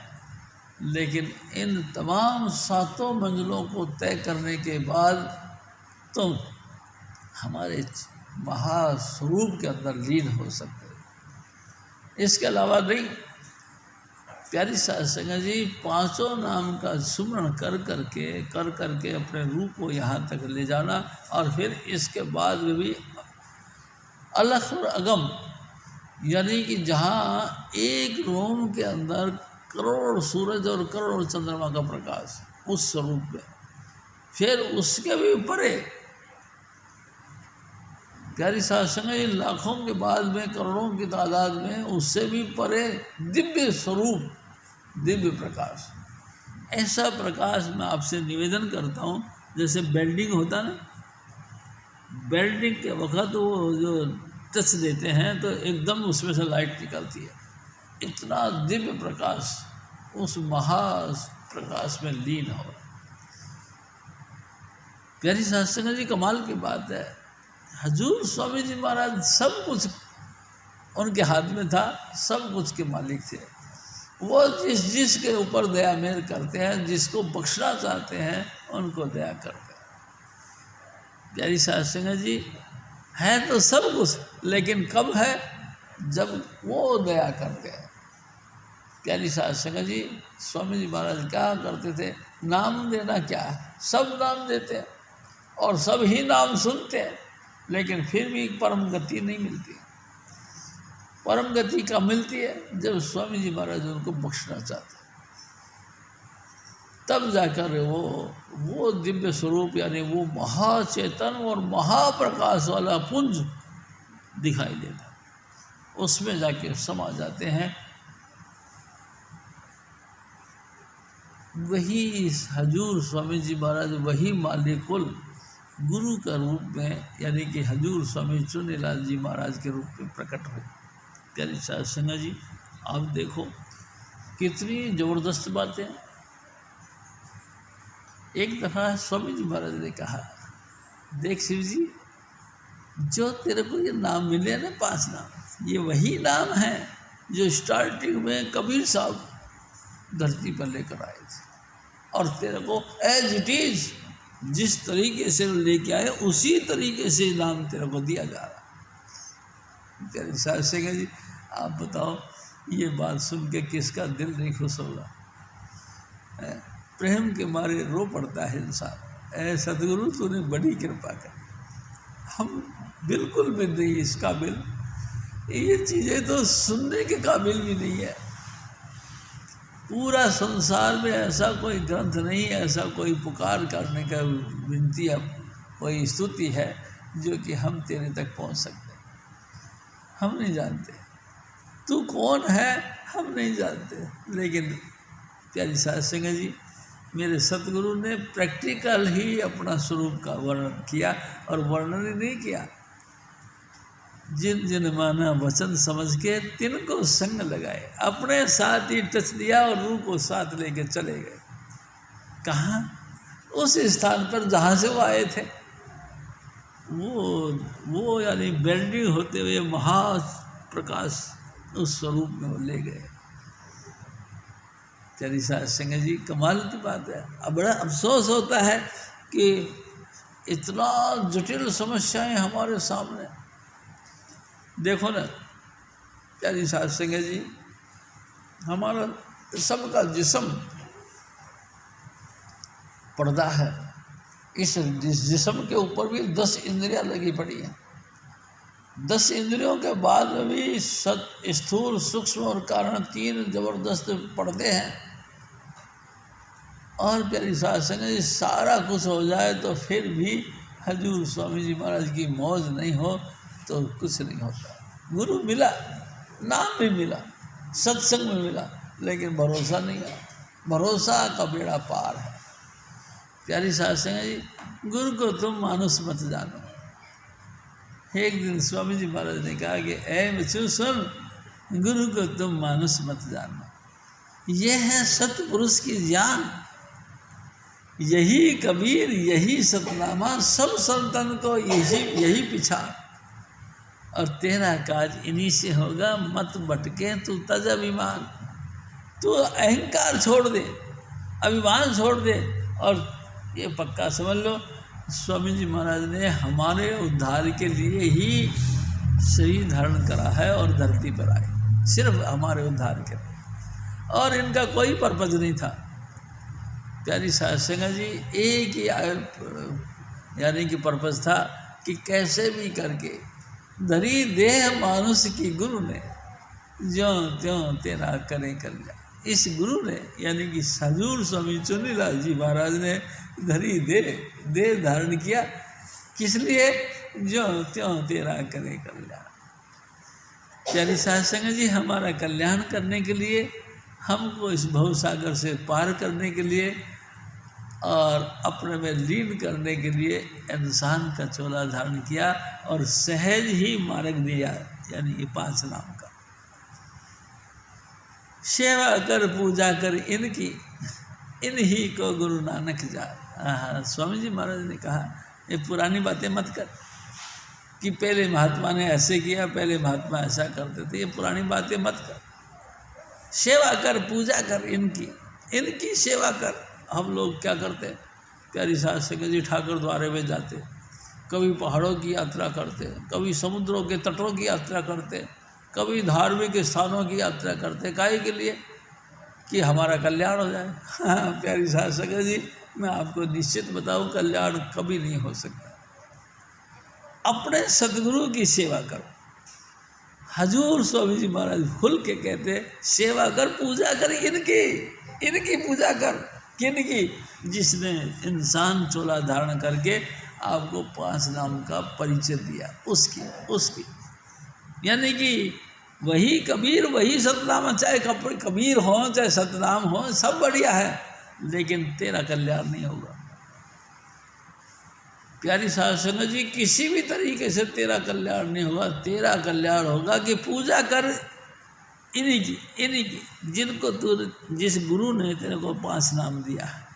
लेकिन इन तमाम 7 मंजिलों को तय करने के बाद तुम हमारे महास्वरूप के अंदर लीन हो सकते हो। इसके अलावा नहीं। प्यारी साध संगत जी, 5 नाम का सुमरण कर करके अपने रूप को यहाँ तक ले जाना और फिर इसके बाद भी अलख और अगम यानी कि जहाँ एक रोम के अंदर करोड़ सूरज और करोड़ चंद्रमा का प्रकाश, उस स्वरूप में, फिर उसके भी परे प्यारी साध संगत जी, लाखों के बाद में, करोड़ों की तादाद में, उससे भी परे दिव्य स्वरूप, दिव्य प्रकाश। ऐसा प्रकाश मैं आपसे निवेदन करता हूँ, जैसे बेल्डिंग होता ना, बेल्डिंग के वक्त वो जो टच देते हैं तो एकदम उसमें से लाइट निकलती है। इतना दिव्य प्रकाश उस महा प्रकाश में लीन हो। प्यारी साध संगत जी, कमाल की बात है, हजूर स्वामी जी महाराज सब कुछ उनके हाथ में था, सब कुछ के मालिक थे। वो जिसके ऊपर दया मेहर करते हैं, जिसको बख्शना चाहते हैं, उनको दया करते हैं। प्यारी साध संगत जी, है तो सब कुछ, लेकिन कब है? जब वो दया करते हैं। प्यारी साध संगत जी, स्वामी जी महाराज क्या करते थे? नाम देना क्या है? सब नाम देते हैं और सब ही नाम सुनते हैं, लेकिन फिर भी परम गति नहीं मिलती। परम गति कब मिलती है? जब स्वामी जी महाराज उनको बख्शना चाहते हैं, तब जाकर वो दिव्य स्वरूप यानी वो महाचेतन और महाप्रकाश वाला पुंज दिखाई देता, उसमें जाके समा जाते हैं। वही हजूर स्वामी जी महाराज वही मालिकुल गुरु का रूप में यानी कि हजूर स्वामी चुन्नीलाल जी महाराज के रूप में प्रकट हुए। प्यारी साध संगत जी, आप देखो कितनी ज़बरदस्त बातें। एक दफ़ा स्वामी जी महाराज ने कहा, देख शिव जी, जो तेरे को ये नाम मिले ना 5 नाम, ये वही नाम है जो स्टार्टिंग में कबीर साहब धरती पर लेकर आए थे, और तेरे को एज इट इज जिस तरीके से लेके आए उसी तरीके से नाम तेरे को दिया जा रहा। प्यारे साध संगत जी, आप बताओ ये बात सुन के किसका दिल नहीं खुश होगा? प्रेम के मारे रो पड़ता है इंसान। ऐ सदगुरु, तूने बड़ी कृपा कर, हम बिल्कुल भी नहीं इस काबिल, ये चीज़ें तो सुनने के काबिल भी नहीं है। पूरा संसार में ऐसा कोई ग्रंथ नहीं है, ऐसा कोई पुकार करने का विनती है, कोई स्तुति है जो कि हम तेरे तक पहुंच सकते। हम नहीं जानते तू कौन है, हम नहीं जानते। लेकिन प्यारी साध संगत जी, मेरे सतगुरु ने प्रैक्टिकल ही अपना स्वरूप का वर्णन किया, और वर्णन ही नहीं किया, जिन जिन माना वचन समझ के तिनको संग लगाए, अपने साथ ही टच दिया और रूह को साथ लेके चले गए। कहाँ? उस स्थान पर जहाँ से वो आए थे। वो यानी बेल्डिंग होते हुए महाप्रकाश उस स्वरूप में वो ले गए। प्यारी साध संगत जी, कमाल की बात है। अब बड़ा अफसोस होता है कि इतना जटिल समस्याएं हमारे सामने। देखो ना प्यारी साध संगत जी, हमारा सबका जिस्म पर्दा है। इस जिस्म के ऊपर भी 10 इंद्रियां लगी पड़ी हैं। 10 इंद्रियों के बाद में भी स्थूल, सूक्ष्म और कारण 3 जबरदस्त पर्दे हैं। और प्यारी साध संगत जी, सारा कुछ हो जाए तो फिर भी हजूर स्वामी जी महाराज की मौज नहीं हो तो कुछ नहीं होता। गुरु मिला, नाम भी मिला, सत्संग में मिला, लेकिन भरोसा नहीं है। भरोसा का बेड़ा पार है। प्यारी साध संगत जी, गुरु को तुम मानुष मत जानो। एक दिन स्वामी जी महाराज ने कहा कि ऐ बच्चों सुन, गुरु को तुम मानुष मत जानो। यह है सतपुरुष की जान, यही कबीर, यही सतनामा, सब संतन को यही पिछा, और तेरा काज इन्हीं से होगा। मत भटके तू तज अभिमान, तू अहंकार छोड़ दे, अभिमान छोड़ दे। और ये पक्का समझ लो, स्वामी जी महाराज ने हमारे उद्धार के लिए ही शरीर धारण करा है और धरती पर आए, सिर्फ हमारे उद्धार के लिए, और इनका कोई पर्पज नहीं था। प्यारी साध संगत जी, एक ही यानी कि पर्पज था कि कैसे भी करके धरी देह मानुष की गुरु ने, ज्यों त्यों तेरा करे कल्याण। इस गुरु ने यानी कि हजूर स्वामी चुन्नीलाल जी महाराज ने धरी देह धारण किया। किस लिए? ज्यों त्यों तेरा करे कल्याण। प्यारी साध संगत जी, हमारा कल्याण करने के लिए, हमको इस भवसागर से पार करने के लिए और अपने में लीन करने के लिए इंसान का चोला धारण किया और सहज ही मार्ग दिया, यानी ये 5 नाम का। सेवा कर पूजा कर इनकी, इन्हीं को गुरु नानक जान। स्वामी जी महाराज ने कहा, ये पुरानी बातें मत कर कि पहले महात्मा ने ऐसे किया, पहले महात्मा ऐसा करते थे, ये पुरानी बातें मत कर। सेवा कर पूजा कर इनकी सेवा कर। हम लोग क्या करते? प्यारी साध संगत जी, ठाकुर द्वारे में जाते, कभी पहाड़ों की यात्रा करते, कभी समुद्रों के तटों की यात्रा करते, कभी धार्मिक स्थानों की यात्रा करते। काहे के लिए? कि हमारा कल्याण हो जाए। हाँ प्यारी साध संगत जी, मैं आपको निश्चित बताऊं, कल्याण कभी नहीं हो सकता। अपने सतगुरु की सेवा करो। हजूर स्वामी जी महाराज खुल के कहते सेवा कर, पूजा कर, इनकी पूजा कर। किनकी? जिसने इंसान चोला धारण करके आपको 5 नाम का परिचय दिया, उसकी यानी कि वही कबीर, वही सतनाम। चाहे कबीर हो, चाहे सतनाम हो, सब बढ़िया है, लेकिन तेरा कल्याण नहीं होगा। प्यारी साध संगत जी, किसी भी तरीके से तेरा कल्याण नहीं होगा। तेरा कल्याण होगा कि पूजा कर इन्हीं की, जिनको तू, जिस गुरु ने तेरे को 5 नाम दिया है,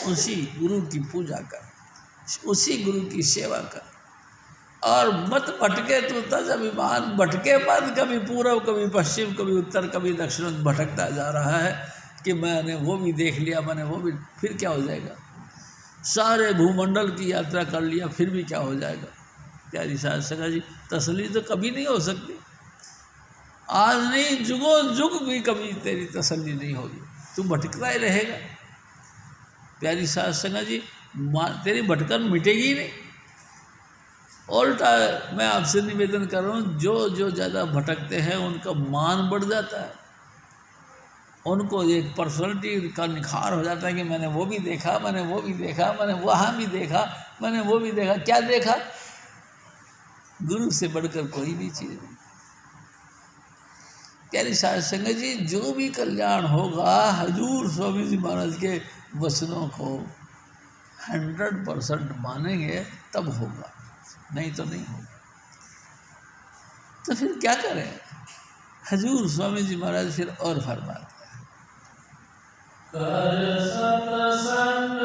उसी गुरु की पूजा कर, उसी गुरु की सेवा कर। और मत भटके तू तज अभिमान, भटके मत। कभी पूर्व, कभी पश्चिम, कभी उत्तर, कभी दक्षिण भटकता जा रहा है कि मैंने वो भी देख लिया, मैंने वो भी, फिर क्या हो जाएगा? सारे भूमंडल की यात्रा कर लिया, फिर भी क्या हो जाएगा? प्यारी साध संगत जी, तसल्ली तो कभी नहीं हो सकती। आज नहीं, जुगों जुग भी कभी तेरी तसल्ली नहीं होगी, तू भटकता ही रहेगा। प्यारी साध संगत जी, तेरी भटकन मिटेगी ही नहीं। उल्टा मैं आपसे निवेदन कर रहा हूँ, जो ज़्यादा भटकते हैं उनका मान बढ़ जाता है, उनको एक पर्सनैलिटी का निखार हो जाता है कि मैंने वो भी देखा, मैंने वो भी देखा, मैंने वहाँ भी देखा, मैंने वो भी देखा। क्या देखा? गुरु से बढ़कर कोई भी चीज़ नहीं। प्यारी साध संगत जी, जो भी कल्याण होगा हजूर स्वामी जी महाराज के वचनों को 100% मानेंगे तब होगा, नहीं तो नहीं होगा। तो फिर क्या करें? हजूर स्वामी जी महाराज फिर और फरमाते हैं, कर सत्संग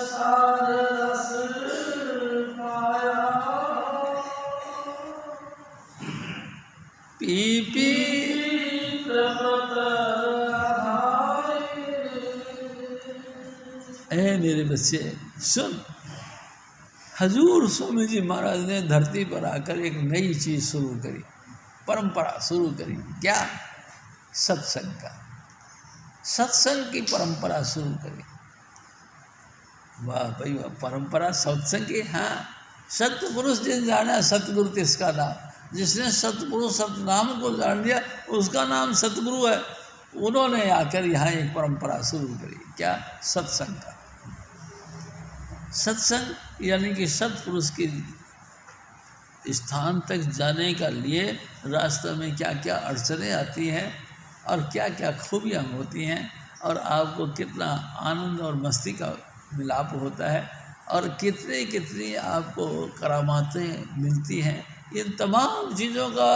सार रस पाया, पी पी ऐ मेरे बच्चे सुन। हजूर स्वामी जी महाराज ने धरती पर आकर एक नई चीज़ शुरू करी, परंपरा शुरू करी। क्या? सत्संग का, सत्संग की परंपरा शुरू करी। वाह भाई वाह, परंपरा सत्संग की। हाँ, सतपुरुष जिन जाना सतगुरु तिसका नाम। जिसने सतपुरुष सतनाम को जान लिया उसका नाम सतगुरु है। उन्होंने आकर यहाँ एक परंपरा शुरू करी। क्या? सत्संग का। सत्संग यानी कि सतपुरुष के स्थान तक जाने का लिए रास्ते में क्या क्या अड़चनें आती हैं और क्या क्या खूबियाँ होती हैं और आपको कितना आनंद और मस्ती का मिलाप होता है और कितनी कितनी आपको करामातें मिलती हैं, इन तमाम चीज़ों का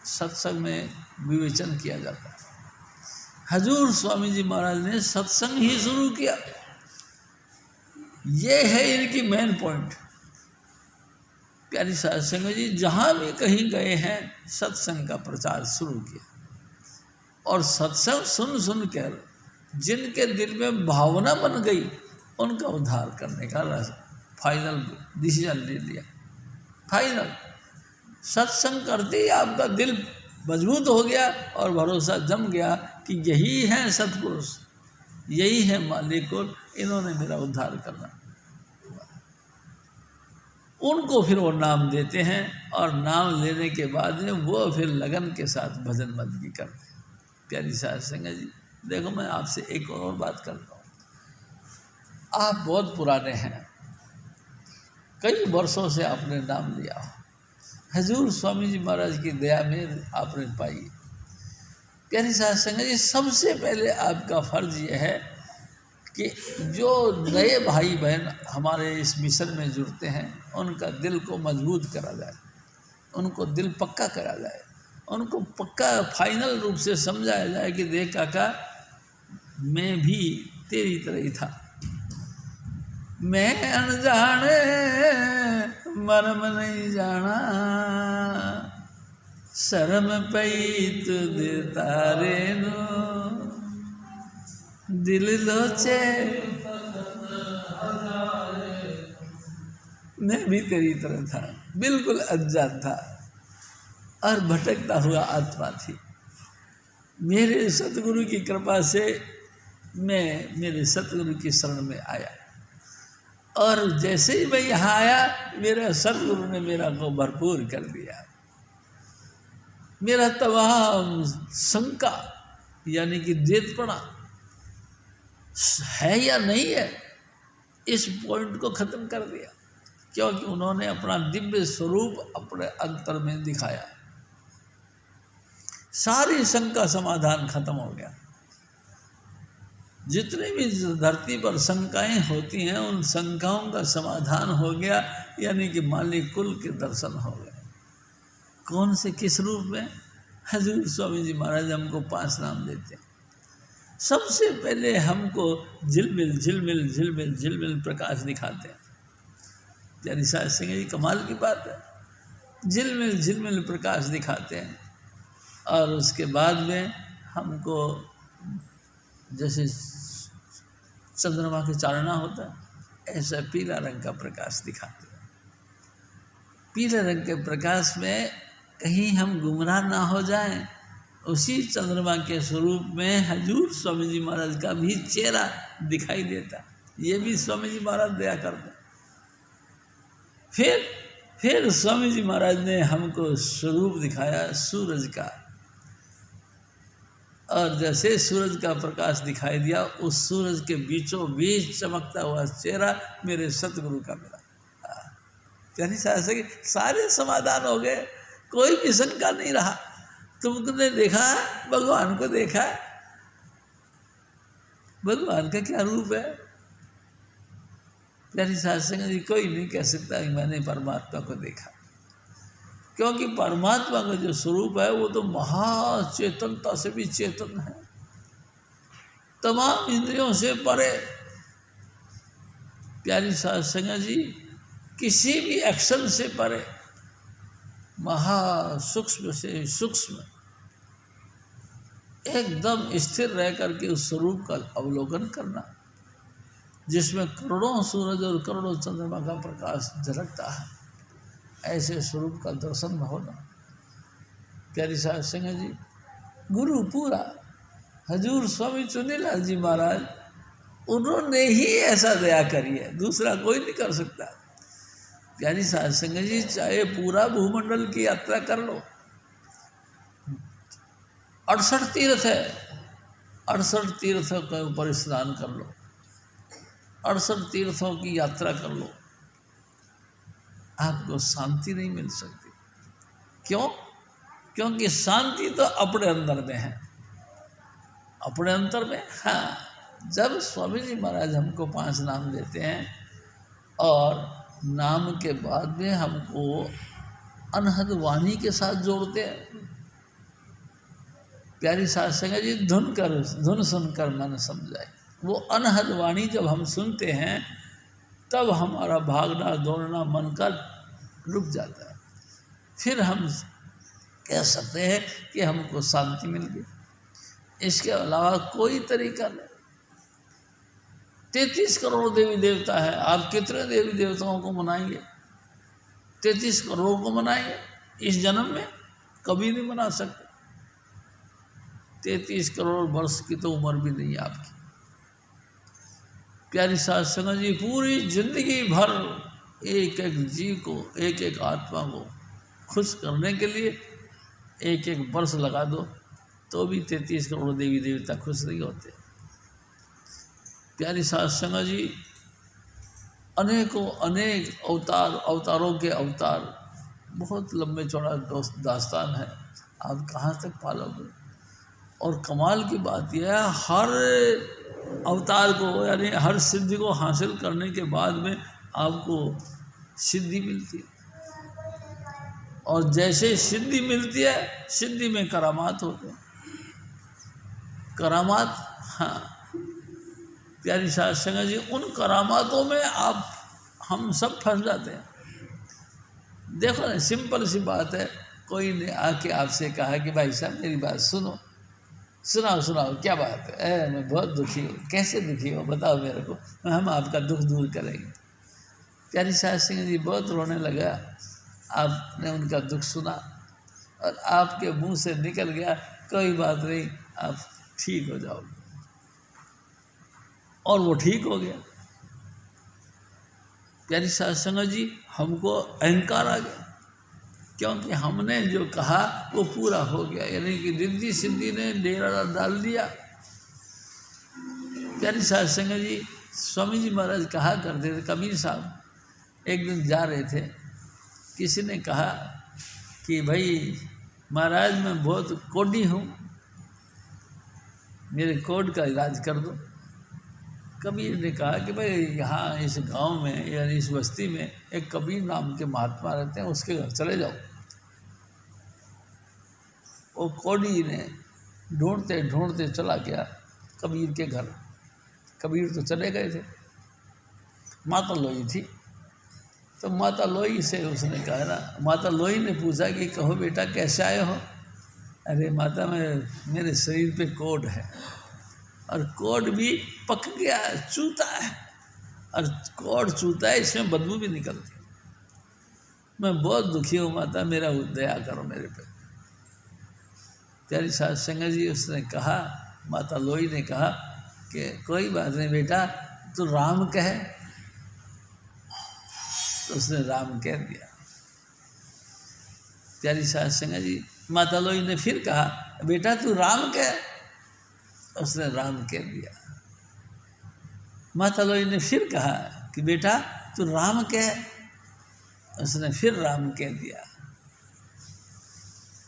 सत्संग में विवेचन किया जाता है। हजूर स्वामी जी महाराज ने सत्संग ही शुरू किया। ये है इनकी मेन पॉइंट। प्यारी साध संगत जी, जहाँ भी कहीं गए हैं सत्संग का प्रचार शुरू किया और सत्संग सुन सुन कर जिनके दिल में भावना बन गई उनका उद्धार करने का फाइनल डिसीजन ले लिया। फाइनल सत्संग करते ही आपका दिल मजबूत हो गया और भरोसा जम गया कि यही है सतपुरुष, यही है मालिक और इन्होंने मेरा उद्धार करना। उनको फिर वो नाम देते हैं और नाम लेने के बाद में वो फिर लगन के साथ भजन बंदगी करते हैं। प्यारी साध संगत जी, देखो मैं आपसे एक और बात करता हूँ। आप बहुत पुराने हैं, कई वर्षों से आपने नाम लिया हो, हजूर स्वामी जी महाराज की दया में आपने पाई। प्यारी साध संगत जी, सबसे पहले आपका फर्ज यह है कि जो नए भाई बहन हमारे इस मिशन में जुड़ते हैं उनका दिल को मजबूत करा जाए, उनको दिल पक्का करा जाए, उनको पक्का फाइनल रूप से समझाया जाए कि देख काका, मैं भी तेरी तरह ही था, मैं अनजाने मरम नहीं जाना, शर्म पई तुद तारे नो दिल लोचे, मैं भी तेरी तरह था, बिल्कुल अनजान था और भटकता हुआ आत्मा थी। मेरे सतगुरु की कृपा से मैं मेरे सतगुरु की शरण में आया और जैसे ही मैं यहाँ आया मेरे सदगुरु ने मेरा को भरपूर कर दिया। मेरा तमाम शंका यानी कि द्वैतपना है या नहीं है, इस पॉइंट को खत्म कर दिया, क्योंकि उन्होंने अपना दिव्य स्वरूप अपने अंतर में दिखाया। सारी शंका समाधान खत्म हो गया। जितने भी धरती पर शंकाएं होती हैं उन शंकाओं का समाधान हो गया, यानी कि मालिक कुल के दर्शन हो गए। कौन से किस रूप में? हजूर स्वामी जी महाराज हमको 5 नाम देते हैं। सबसे पहले हमको झिलमिल झिलमिल झिलमिल झिलमिल प्रकाश दिखाते हैं। प्यारी साध सिंह जी, कमाल की बात है, झिलमिल झिलमिल प्रकाश दिखाते हैं। और उसके बाद में हमको जैसे चंद्रमा के चारणा होता है ऐसा पीला रंग का प्रकाश दिखाते हैं। पीले रंग के प्रकाश में कहीं हम गुमराह ना हो जाएं, उसी चंद्रमा के स्वरूप में हजूर स्वामी जी महाराज का भी चेहरा दिखाई देता। ये भी स्वामी जी महाराज दया करते। फिर स्वामी जी महाराज ने हमको स्वरूप दिखाया सूरज का, और जैसे सूरज का प्रकाश दिखाई दिया उस सूरज के बीचों बीच चमकता हुआ चेहरा मेरे सतगुरु का मिला। यानी सारे समाधान हो गए, कोई भी शंका नहीं रहा। तुमने देखा है, भगवान को देखा है, भगवान का क्या रूप है? प्यारी साध संगत जी, कोई नहीं कह सकता कि मैंने परमात्मा को देखा, क्योंकि परमात्मा का जो स्वरूप है वो तो महाचेतनता से भी चेतन है, तमाम इंद्रियों से परे। प्यारी साध संगत जी, किसी भी एक्शन से परे, महासूक्ष्म से सूक्ष्म, एकदम स्थिर रह करके उस स्वरूप का अवलोकन करना, जिसमें करोड़ों सूरज और करोड़ों चंद्रमा का प्रकाश झलकता है, ऐसे स्वरूप का दर्शन होना। प्यारी साध संगत जी, गुरु पूरा हजूर स्वामी चुनीलाल जी महाराज, उन्होंने ही ऐसा दया करी है, दूसरा कोई नहीं कर सकता। प्यारी साध संगत जी, चाहे पूरा भूमंडल की यात्रा कर लो, 68 तीर्थ है, 68 तीर्थों के ऊपर स्नान कर लो, 68 तीर्थों की यात्रा कर लो, आपको शांति नहीं मिल सकती। क्यों? क्योंकि शांति तो अपने अंदर में है, अपने अंतर में। हाँ, जब स्वामी जी महाराज हमको 5 नाम देते हैं और नाम के बाद में हमको अनहद वाणी के साथ जोड़ते हैं। प्यारी साध संगत जी, धुन सुनकर मन समझाए, वो अनहद वाणी जब हम सुनते हैं तब हमारा भागना दौड़ना मन का रुक जाता है। फिर हम कह सकते हैं कि हमको शांति मिल गई। इसके अलावा कोई तरीका नहीं। 33 करोड़ देवी देवता है, आप कितने देवी देवताओं को मनाएंगे? 33 करोड़ को मनाएंगे इस जन्म में? कभी नहीं मना सकते। 33 करोड़ वर्ष की तो उम्र भी नहीं है आपकी। प्यारी साध संगत जी, पूरी जिंदगी भर एक एक जीव को, एक एक आत्मा को खुश करने के लिए एक एक वर्ष लगा दो तो भी 33 करोड़ देवी देवता खुश नहीं होते। प्यारी साध संगत जी, अनेकों अनेक अवतारों के अवतार, बहुत लंबे चौड़ा दास्तान है, आप कहाँ तक पालोगे? और कमाल की बात यह है, हर अवतार को यानी हर सिद्धि को हासिल करने के बाद में आपको सिद्धि मिलती है, और जैसे सिद्धि मिलती है, सिद्धि में करामात होते हैं। करामात, हाँ प्यारी साध संगत जी, उन करामातों में हम सब फंस जाते हैं। देखो ना, सिंपल सी बात है, कोई ने आके आपसे कहा कि भाई साहब मेरी बात सुनो, सुनाओ क्या बात है? मैं बहुत दुखी हूँ। कैसे दुखी हो बताओ मेरे को, हम आपका दुख दूर करेंगे। प्यारी साध संगत जी बहुत रोने लगा। आपने उनका दुख सुना और आपके मुंह से निकल गया, कोई बात नहीं, आप ठीक हो जाओगे। और वो ठीक हो गया। प्यारी साध संगत जी, हमको अहंकार आ गया, क्योंकि हमने जो कहा वो पूरा हो गया, यानी कि रिद्धि सिद्धि ने डेरा डाल दिया। प्यारी साध संगत जी, स्वामी जी महाराज कहा करते थे, कबीर साहब एक दिन जा रहे थे, किसी ने कहा कि भाई महाराज मैं बहुत कोढ़ी हूँ, मेरे कोढ़ का इलाज कर दो। कबीर ने कहा कि भाई यहाँ इस गांव में या इस बस्ती में एक कबीर नाम के महात्मा रहते हैं, उसके घर चले जाओ। वो कोढ़ी ने ढूंढते ढूंढते चला गया कबीर के घर। कबीर तो चले गए थे, माता लोई थी, तो माता लोई से उसने कहा ना, माता लोई ने पूछा कि कहो बेटा कैसे आए हो? अरे माता मेरे शरीर पे कोढ़ है, और कोढ़ भी पक गया है, चूता है, और कोढ़ चूता है, इसमें बदबू भी निकलती है, मैं बहुत दुखी हूँ माता, मेरा दया करो मेरे पे। प्यारी साध संगत जी, उसने कहा, माता लोई ने कहा कि कोई बात नहीं बेटा, तू राम कहे। तो उसने राम कह दिया। प्यारी साध संगत जी, माता लोई ने फिर कहा बेटा तू राम कह। उसने राम कह दिया। माता लोई ने फिर कहा कि बेटा तू राम कह। उसने फिर राम कह दिया।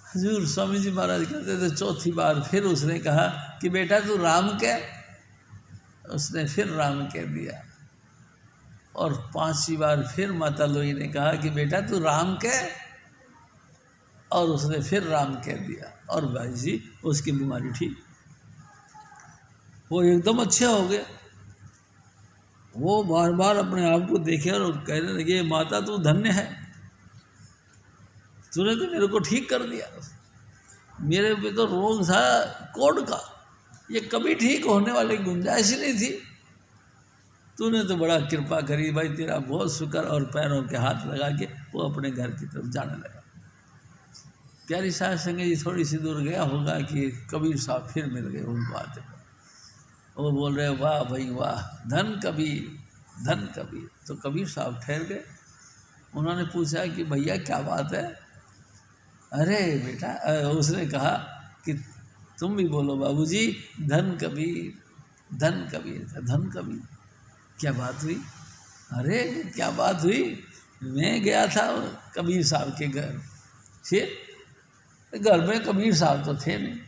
हजूर स्वामी जी महाराज कहते थे चौथी बार फिर उसने कहा कि बेटा तू राम कह। उसने फिर राम कह दिया। और पांचवी बार फिर माता लोई ने कहा कि बेटा तू राम कह, और उसने फिर राम कह दिया। और भाई जी उसकी बीमारी ठीक, वो एकदम अच्छे हो गए। वो बार बार अपने आप को देखे और कहने लगे माता तू धन्य है, तूने तो मेरे को ठीक कर दिया। मेरे पे तो रोग था कोढ़ का, ये कभी ठीक होने वाली गुंजाइश ही नहीं थी। तूने तो बड़ा कृपा करी भाई, तेरा बहुत शुक्र। और पैरों के हाथ लगा के वो अपने घर की तरफ जाने लगा। प्यारी साध संगत जी थोड़ी सी दूर गया होगा कि कबीर साहब फिर मिल गए उनको आते। वो बोल रहे वाह भाई वाह, धन कबीर धन कबीर। तो कबीर साहब ठहर गए। उन्होंने पूछा कि भैया क्या बात है? अरे बेटा, उसने कहा कि तुम भी बोलो बाबूजी, धन कबीर धन कबीर। धन कबीर क्या बात हुई? अरे क्या बात हुई? मैं गया था कबीर साहब के घर, फिर घर में कबीर साहब तो थे नहीं,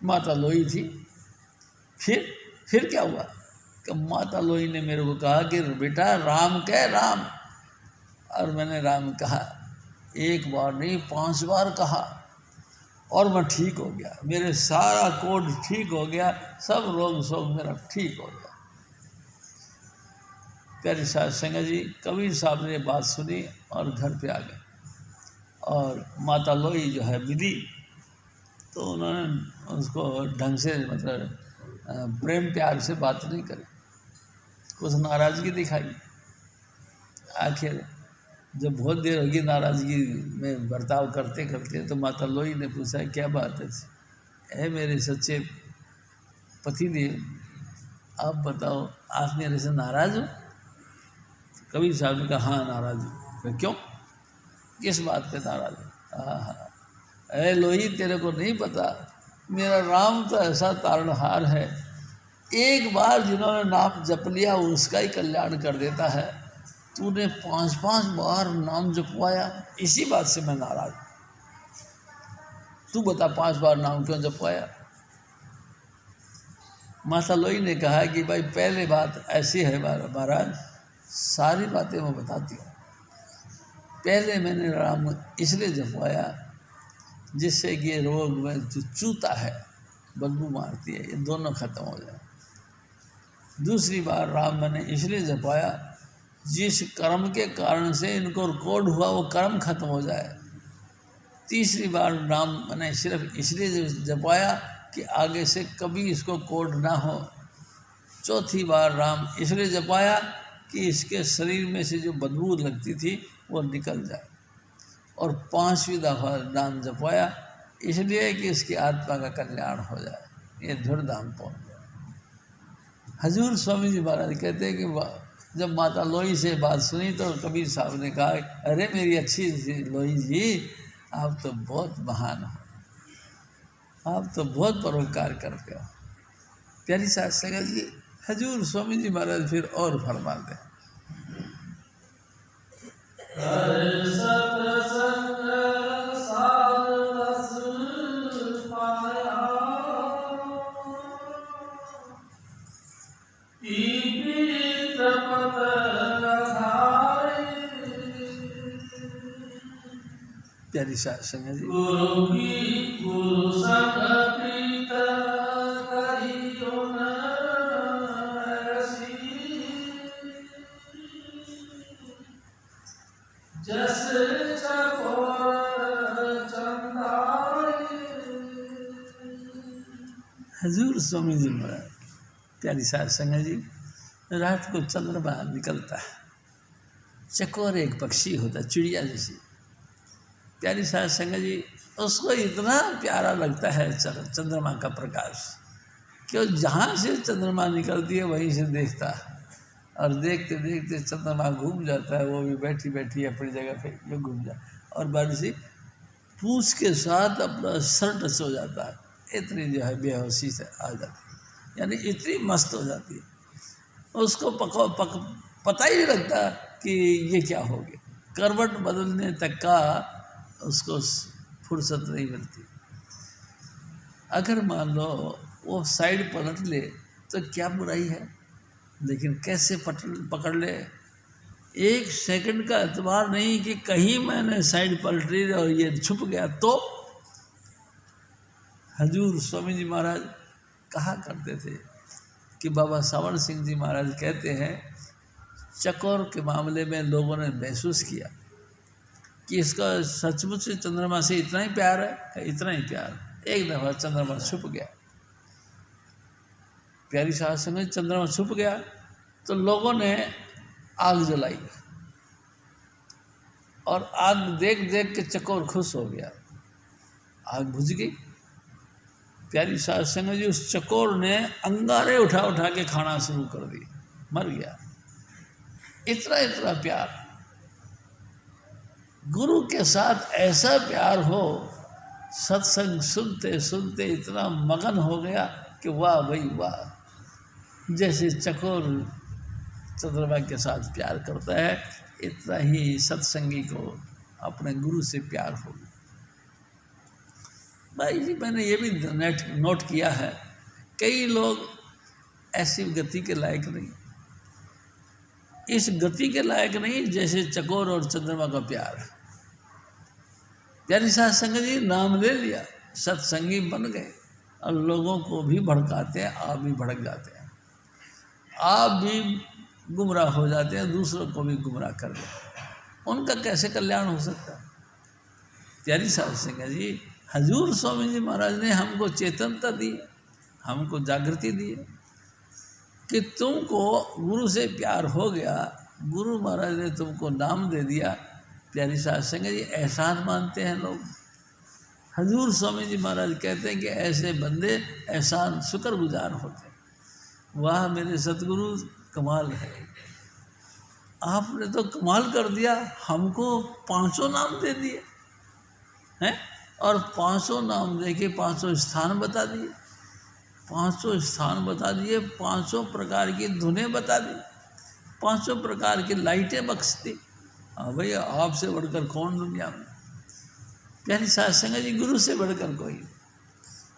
माता लोई थी। फिर क्या हुआ कि माता लोई ने मेरे को कहा कि बेटा राम कह राम। और मैंने राम कहा, एक बार नहीं 5 बार कहा, और मैं ठीक हो गया। मेरे सारा कोढ़ ठीक हो गया, सब रोग शोग मेरा ठीक हो गया। प्यारी साध संगत जी, कबीर साहब ने बात सुनी और घर पे आ गए। और माता लोई जो है विधि, तो उन्होंने उसको ढंग से मतलब प्रेम प्यार से बात नहीं करी, कुछ नाराज़गी दिखाई। आखिर जब बहुत देर होगी नाराज़गी में बर्ताव करते करते, तो माता लोई ने पूछा क्या बात है मेरे सच्चे पति देव, आप बताओ आप मेरे से नाराज़ हो? कबीर साहब ने कहा हाँ नाराज़ हूँ। क्यों, किस बात पे नाराज़ हो? हाँ, अरे लोही तेरे को नहीं पता, मेरा राम तो ऐसा तारणहार है, एक बार जिन्होंने नाम जप लिया उसका ही कल्याण कर देता है। तूने 5-5 बार नाम जपवाया, इसी बात से मैं नाराज। तू बता 5 बार नाम क्यों जपवाया? माता लोई ने कहा कि भाई पहले बात ऐसी है महाराज, सारी बातें मैं बताती हूँ। पहले मैंने राम इसलिए जपवाया जिससे कि ये रोग में जो चूता है, बदबू मारती है, ये दोनों खत्म हो जाए। दूसरी बार राम मैंने इसलिए जपवाया जिस कर्म के कारण से इनको कोढ़ हुआ वो कर्म खत्म हो जाए। तीसरी बार राम मैंने सिर्फ इसलिए जपवाया कि आगे से कभी इसको कोढ़ ना हो। चौथी बार राम इसलिए जपवाया कि इसके शरीर में से जो बदबू लगती थी वो निकल जाए। और 5वीं दफ़ा नाम जपवाया इसलिए कि इसकी आत्मा का कल्याण हो जाए। ये धुरधाम पहुँच गया। हजूर स्वामी जी महाराज कहते हैं कि जब माता लोई से बात सुनी तो कबीर साहब ने कहा, अरे मेरी अच्छी लोई जी, आप तो बहुत महान हो, आप तो बहुत परोपकार करते हो। प्यारी साथ संगत जी, हजूर स्वामी जी महाराज फिर और फरमाते हैं, प्यारी साथ संगत जी, हजूर स्वामी जी महाराज, प्यारी साथ संगत जी, रात को चंद्रमा निकलता है, चकोर एक पक्षी होता, चिड़िया जैसी। प्यारी साथ संगत जी, उसको इतना प्यारा लगता है चंद्रमा का प्रकाश कि वो जहाँ से चंद्रमा निकलती है वहीं से देखता है, और देखते देखते चंद्रमा घूम जाता है, वो भी बैठी बैठी अपनी जगह पे ये घूम जाता है, और बारिश पूछ के साथ अपना सर टच हो जाता है, इतनी जो है बेहोशी से आ जाती है, यानी इतनी मस्त हो जाती है, उसको पता ही नहीं लगता कि ये क्या हो गया, करवट बदलने तक का उसको फुर्सत नहीं मिलती। अगर मान लो वो साइड पलट ले तो क्या बुराई है, लेकिन कैसे पकड़ ले, एक सेकंड का एतबार नहीं कि कहीं मैंने साइड पलट ली और ये छुप गया तो। हजूर स्वामी जी महाराज कहा करते थे कि बाबा सावण सिंह जी महाराज कहते हैं, चकोर के मामले में लोगों ने महसूस किया कि इसका सचमुच चंद्रमा से इतना ही प्यार है, इतना ही प्यार, एक दफ़ा चंद्रमा छुप गया। प्यारी साथ संगत, चंद्रमा छुप गया तो लोगों ने आग जलाई, और आग देख देख के चकोर खुश हो गया, आग बुझ गई। प्यारी साथ संगत जी, उस चकोर ने अंगारे उठा उठा के खाना शुरू कर दिया, मर गया। इतना इतना प्यार, गुरु के साथ ऐसा प्यार हो, सत्संग सुनते सुनते इतना मगन हो गया कि वाह भाई वाह, जैसे चकोर चंद्रमा के साथ प्यार करता है, इतना ही सत्संगी को अपने गुरु से प्यार हो गया। भाई जी, मैंने ये भी नोट किया है, कई लोग ऐसी गति के लायक नहीं, इस गति के लायक नहीं जैसे चकोर और चंद्रमा का प्यार है। प्यारी साथ संगत जी, नाम ले लिया, सत्संगी बन गए, और लोगों को भी भड़काते हैं, आप भी भड़क जाते हैं, आप भी गुमराह हो जाते हैं, दूसरों को भी गुमराह कर देते हैं, उनका कैसे कल्याण हो सकता है। प्यारी साथ संगत जी, हजूर स्वामी जी महाराज ने हमको चेतनता दी, हमको जागृति दी कि तुमको गुरु से प्यार हो गया, गुरु महाराज ने तुमको नाम दे दिया। प्यारी साथ संगत जी, एहसान मानते हैं लोग। हजूर स्वामी जी महाराज कहते हैं कि ऐसे बंदे एहसान शुक्रगुजार होते हैं। वाह मेरे सतगुरु, कमाल है, आपने तो कमाल कर दिया, हमको 500 नाम दे दिए हैं, और 500 नाम दे के 500 स्थान बता दिए, 500 स्थान बता दिए, 500 प्रकार की धुनें बता दी, 500 प्रकार की लाइटें बख्श दी। हाँ भैया, आपसे बढ़कर कौन दुनिया में। प्यारी साथ संगत जी, गुरु से बढ़कर कोई।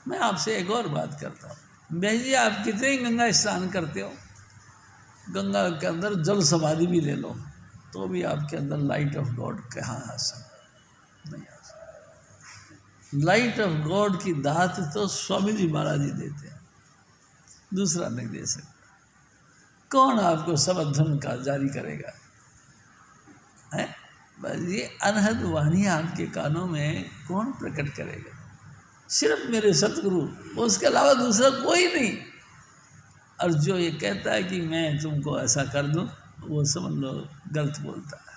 मैं आपसे एक और बात करता हूँ, भाई जी, आप कितने गंगा स्नान करते हो, गंगा के अंदर जल समाधि भी ले लो तो भी आपके अंदर लाइट ऑफ गॉड कहाँ आ सकता, नहीं आ सकता। लाइट ऑफ गॉड की दात तो स्वामी जी महाराज ही देते हैं, दूसरा नहीं दे सकता। कौन आपको शब्द धुन का जारी करेगा, है? बस ये अनहद वाणी आपके कानों में कौन प्रकट करेगा? सिर्फ मेरे सतगुरु, उसके अलावा दूसरा कोई नहीं। और जो ये कहता है कि मैं तुमको ऐसा कर दूं, वो समझ लो गलत बोलता है।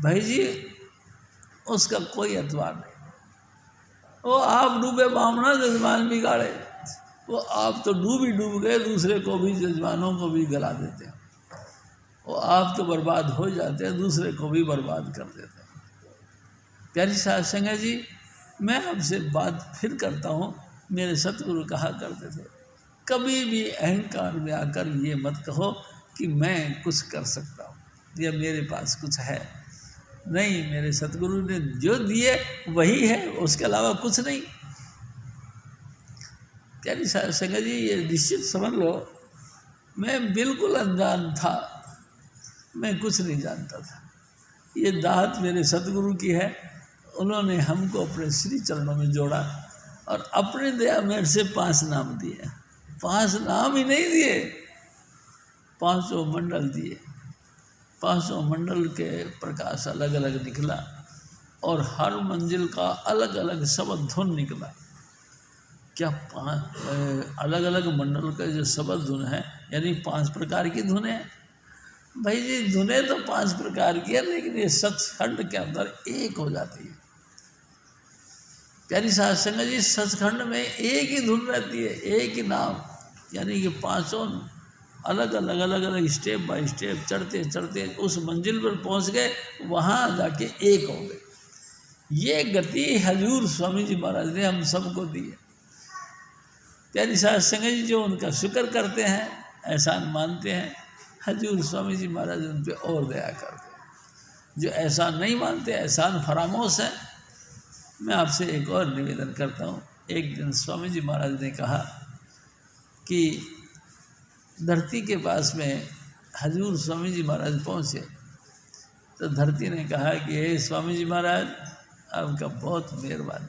भाई जी, उसका कोई एतबार नहीं। वो आप डूबे बामना जजमान बिगाड़े, वो आप तो डूब गए, दूसरे को भी, जजमानों को भी गला देते हैं। वो आप तो बर्बाद हो जाते हैं, दूसरे को भी बर्बाद कर देते हैं। प्यारी साध संगत जी, मैं आपसे बात फिर करता हूँ। मेरे सतगुरु कहा करते थे, कभी भी अहंकार में आकर ये मत कहो कि मैं कुछ कर सकता हूँ या मेरे पास कुछ है। नहीं, मेरे सतगुरु ने जो दिए वही है, उसके अलावा कुछ नहीं। प्यारी साध संगत जी, ये निश्चित समझ लो, मैं बिल्कुल अनजान था, मैं कुछ नहीं जानता था। ये दात मेरे सतगुरु की है। उन्होंने हमको अपने श्री चरणों में जोड़ा और अपने दया मेरे से 5 नाम दिए। 5 नाम ही नहीं दिए, 500 मंडल दिए। 500 मंडल के प्रकाश अलग अलग निकला और हर मंजिल का अलग अलग शब्द धुन निकला। क्या 5 अलग अलग मंडल का जो शब्द धुन है, यानी 5 प्रकार की धुनें हैं। भाई जी, धुनें तो 5 प्रकार की है, लेकिन ये सचखंड के अंदर एक हो जाती है। प्यारी साध संगत जी, सचखंड में एक ही धुन रहती है, एक ही नाम, यानी कि 500 अलग अलग स्टेप बाय स्टेप चढ़ते चढ़ते उस मंजिल पर पहुंच गए, वहाँ जाके एक हो गए। ये गति हजूर स्वामी जी महाराज ने हम सबको दी है। प्यारी साध संगत जी, जो उनका शुक्र करते हैं, एहसान मानते हैं, हजूर स्वामी जी महाराज उन पर और दया करते हैं। जो एहसान नहीं मानते, एहसान फरामोश है। मैं आपसे एक और निवेदन करता हूँ। एक दिन स्वामी जी महाराज ने कहा कि धरती के पास में हजूर स्वामी जी महाराज पहुँचे, तो धरती ने कहा कि हे स्वामी जी महाराज, आपका बहुत मेहरबानी।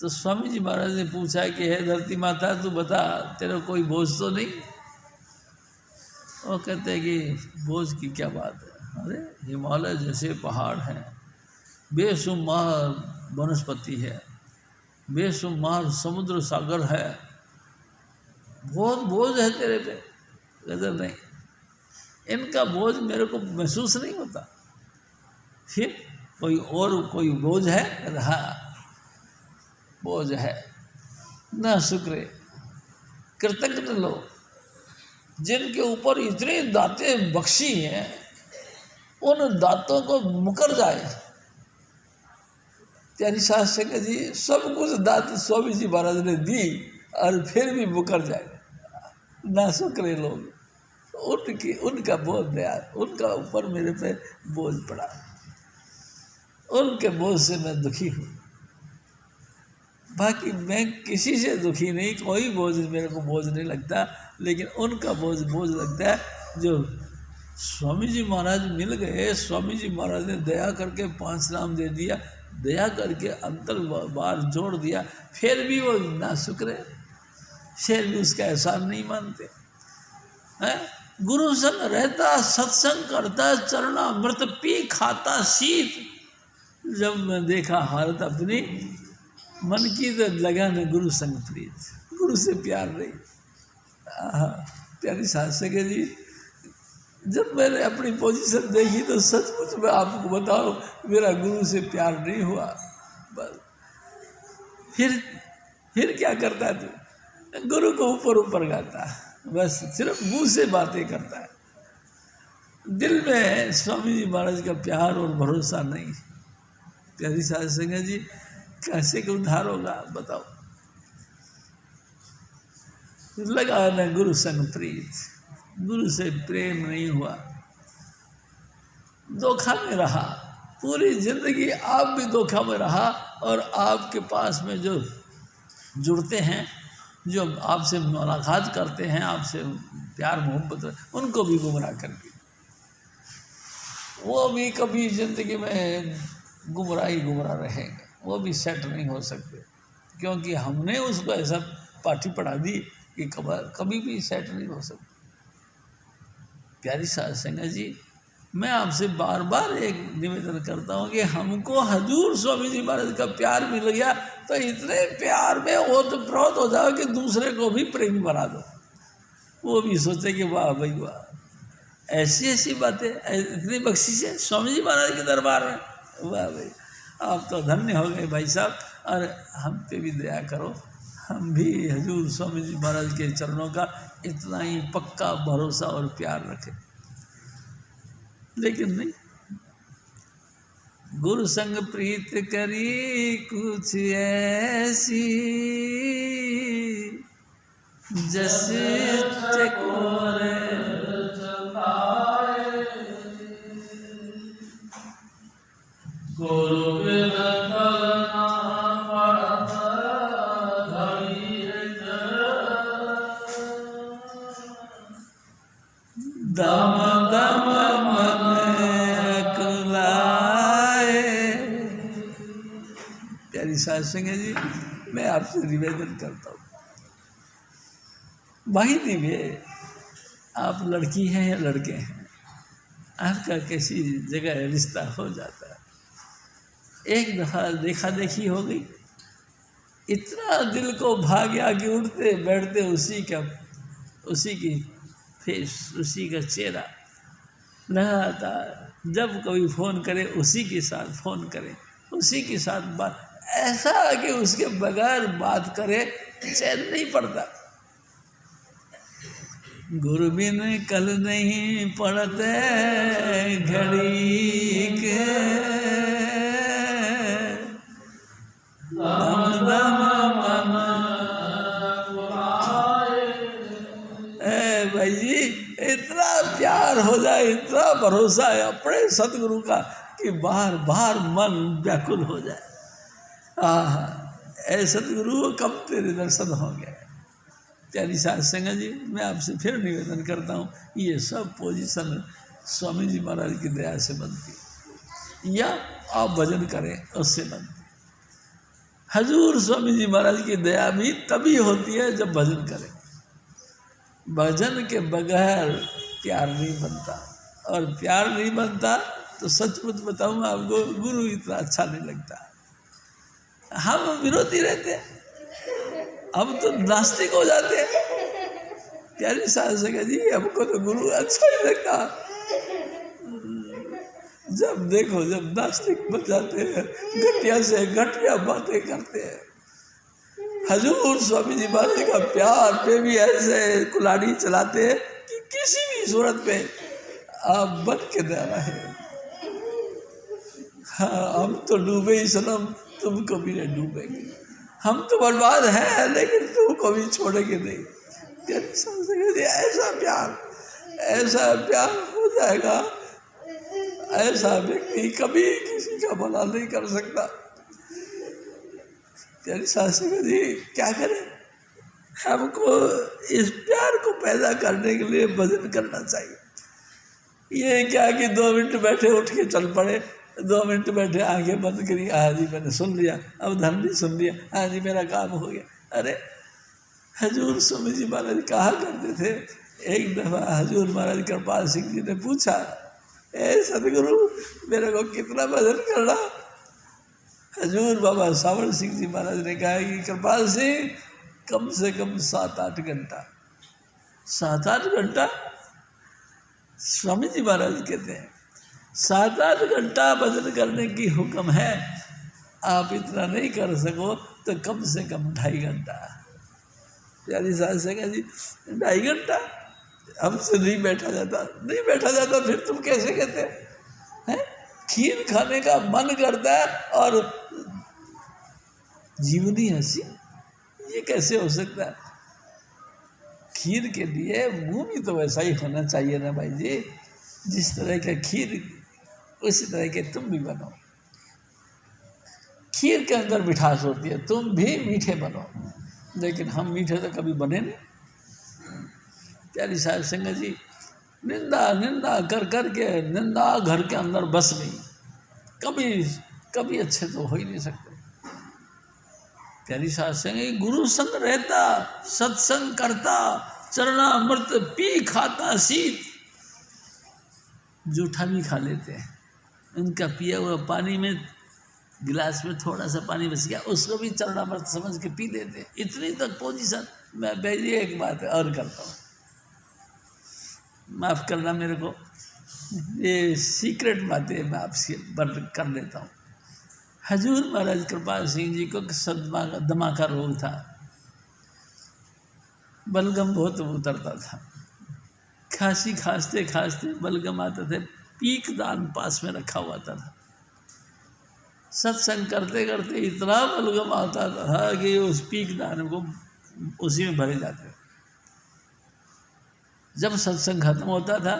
तो स्वामी जी महाराज ने पूछा कि हे धरती माता, तू बता, तेरा कोई बोझ तो नहीं? वो कहते हैं कि बोझ की क्या बात है, अरे हिमालय जैसे पहाड़ हैं, बेशुमार वनस्पति है, बेशुमार समुद्र सागर है, बहुत बोझ है तेरे पे। कहते नहीं, इनका बोझ मेरे को महसूस नहीं होता। फिर कोई बोझ है? हाँ, बोझ है। ना शुक्र, कृतज्ञ लोग जिनके ऊपर इतनी दातें बख्शी हैं, उन दातों को मुकर जाए। प्यारी साध संगत जी, सब कुछ दात स्वामी जी महाराज ने दी और फिर भी मुकर जाए। ना शुक्र लोग, उनका बोझ दया, उनका ऊपर मेरे पे बोझ पड़ा, उनके बोझ से मैं दुखी हूँ। बाकी मैं किसी से दुखी नहीं, कोई बोझ मेरे को बोझ नहीं लगता, लेकिन उनका बोझ लगता है। जो स्वामी जी महाराज मिल गए, स्वामी जी महाराज ने दया करके 5 नाम दे दिया, दया करके अंतर बार जोड़ दिया, फिर भी वो ना शुक्र, फिर भी उसका एहसान नहीं मानते हैं। गुरु संग रहता, सत्संग करता, चरणामृत पी खाता शीत। जब मैं देखा हालत अपनी, मन की तो लगा न गुरु संग प्रीत, गुरु से प्यार नहीं। प्यारी साध संगत जी, जब मैंने अपनी पोजीशन देखी तो सचमुच में आपको बताओ, मेरा गुरु से प्यार नहीं हुआ। बस फिर क्या करता है तू? गुरु को ऊपर गाता, बस सिर्फ मुंह से बातें करता है, दिल में स्वामी जी महाराज का प्यार और भरोसा नहीं। प्यारी साध संगत जी, कैसे उद्धार होगा बताओ? लगा न गुरु संग प्रीत, गुरु से प्रेम नहीं हुआ, धोखा में रहा। पूरी जिंदगी आप भी धोखा में रहा, और आपके पास में जो जुड़ते हैं, जो आपसे मुलाकात करते हैं, आपसे प्यार मोहब्बत, उनको भी गुमराह कर दिया। वो भी कभी ज़िंदगी में गुमराह रहेंगे, वो भी सेट नहीं हो सकते, क्योंकि हमने उसको ऐसा पाठी पढ़ा दी कि कभी भी सेट नहीं हो सकते। प्यारी साध संगत जी, मैं आपसे बार बार एक निवेदन करता हूँ कि हमको हजूर स्वामी जी महाराज का प्यार मिल गया, तो इतने प्यार में ओतप्रोत हो जाओ कि दूसरे को भी प्रेमी बना दो। वो भी सोचे कि वाह भाई वाह, ऐसी बातें, इतनी बख्शिश है स्वामी जी महाराज के दरबार में, वाह भाई, आप तो धन्य हो गए भाई साहब। और हम पे भी दया करो, हम भी हजूर स्वामी जी महाराज के चरणों का इतना ही पक्का भरोसा और प्यार रखें। लेकिन नहीं, गुरु संग प्रीत करी कुछ ऐसी, जैसे चकोर गुरु बिन कलना पड़त धीरज, दम दम मन अकुलाए। प्यारी साध संगत जी, मैं आपसे निवेदन करता हूँ, वाहिनी में आप लड़की हैं या लड़के हैं, आपका किसी जगह रिश्ता हो जाता है, एक दफ़ा देखा देखी हो गई, इतना दिल को भा गया कि उठते बैठते उसी की फेस, उसी का चेहरा लगातार, जब कभी फ़ोन करे उसी के साथ फ़ोन करे, उसी के साथ बात, ऐसा कि उसके बगैर बात करे चैन नहीं पड़ता। गुरु बिन कल नहीं पड़ते घड़ी के, दम दम मन भाई जी, इतना प्यार हो जाए, इतना भरोसा है अपने सतगुरु का कि बार बार मन व्याकुल हो जाए। ऐ सतगुरु, कब तेरे दर्शन हो गए। प्यारी साध संगत जी, मैं आपसे फिर निवेदन करता हूँ, ये सब पोजीशन स्वामी जी महाराज की दया से बनती, या आप भजन करें उससे बनती। हजूर स्वामी जी महाराज की दया भी तभी होती है जब भजन करें। भजन के बगैर प्यार नहीं बनता, और प्यार नहीं बनता तो सचमुच बताऊँ आपको, गुरु इतना अच्छा नहीं लगता। हम विरोधी रहते हैं, हम तो नास्तिक हो जाते हैं। प्यारी साध संगत जी, हमको तो गुरु अच्छा ही लगता। जब देखो, जब नास्तिक बन जाते हैं, घटिया से घटिया बातें करते हैं। हजूर स्वामी जी महाराज का प्यार पे भी ऐसे कुल्हाड़ी चलाते हैं कि किसी भी सूरत पे आप बन के न रहे। हाँ, हम तो डूबे ही सनम, तुम कभी नहीं डूबेंगे। हम तो बर्बाद हैं, लेकिन तुमको भी छोड़ेंगे नहीं। ऐसा प्यार हो जाएगा, ऐसा व्यक्ति कभी किसी का भला नहीं कर सकता। प्यारी साध संगत जी, क्या करें, हमको इस प्यार को पैदा करने के लिए भजन करना चाहिए। ये क्या कि 2 मिनट बैठे उठ के चल पड़े, 2 मिनट बैठे आंखें बंद करी, हाँ जी मैंने सुन लिया, अब धर्म भी सुन लिया, हाँ जी मेरा काम हो गया। अरे हजूर स्वामी जी महाराज कहा करते थे, एक दफ़ा हजूर महाराज कृपाल सिंह जी ने पूछा, ए सतगुरु मेरे को कितना भजन करना। हजूर बाबा सावल सिंह जी महाराज ने कहा कि कृपाल सिंह, कम से कम 7-8 घंटा। 7-8 घंटा स्वामी जी महाराज कहते हैं, 7-8 घंटा भजन करने की हुक्म है। आप इतना नहीं कर सको तो कम से कम 2.5 घंटा। प्यारी साध संगत जी, 2.5 घंटा हमसे नहीं बैठा जाता, फिर तुम कैसे कहते हैं? खीर खाने का मन करता है और जीवनी हंसी, ये कैसे हो सकता है? खीर के लिए मुंह भी तो वैसा ही होना चाहिए ना भाई जी। जिस तरह का खीर, उसी तरह के तुम भी बनो। खीर के अंदर मिठास होती है, तुम भी मीठे बनो। लेकिन हम मीठे तो कभी बने नहीं। प्यारी साध संगत जी, निंदा कर के निंदा घर के अंदर बस गई, कभी अच्छे तो हो ही नहीं सकते। प्यारी साध संगत, गुरु संग रहता, सत्संग करता, चरणामृत पी खाता शीत। जूठा भी खा लेते हैं, उनका पिया हुआ पानी में, गिलास में थोड़ा सा पानी बच गया, उसको भी चरणामृत समझ के पी लेते हैं। इतनी तक पोजीशन। मैं भेजिए एक बात और करता हूँ, माफ़ करना मेरे को, ये सीक्रेट बातें मैं आपसे कर लेता हूँ। हजूर महाराज कृपाल सिंह जी को सदमा का दमा का रोग था, बलगम बहुत उतरता था। खांसी खांसते खांसते बलगम आते थे, पीक दान पास में रखा हुआ था। सत्संग करते करते इतना बलगम आता था कि उस पीक दान को उसी में भरे जाते थे। जब सत्संग खत्म होता था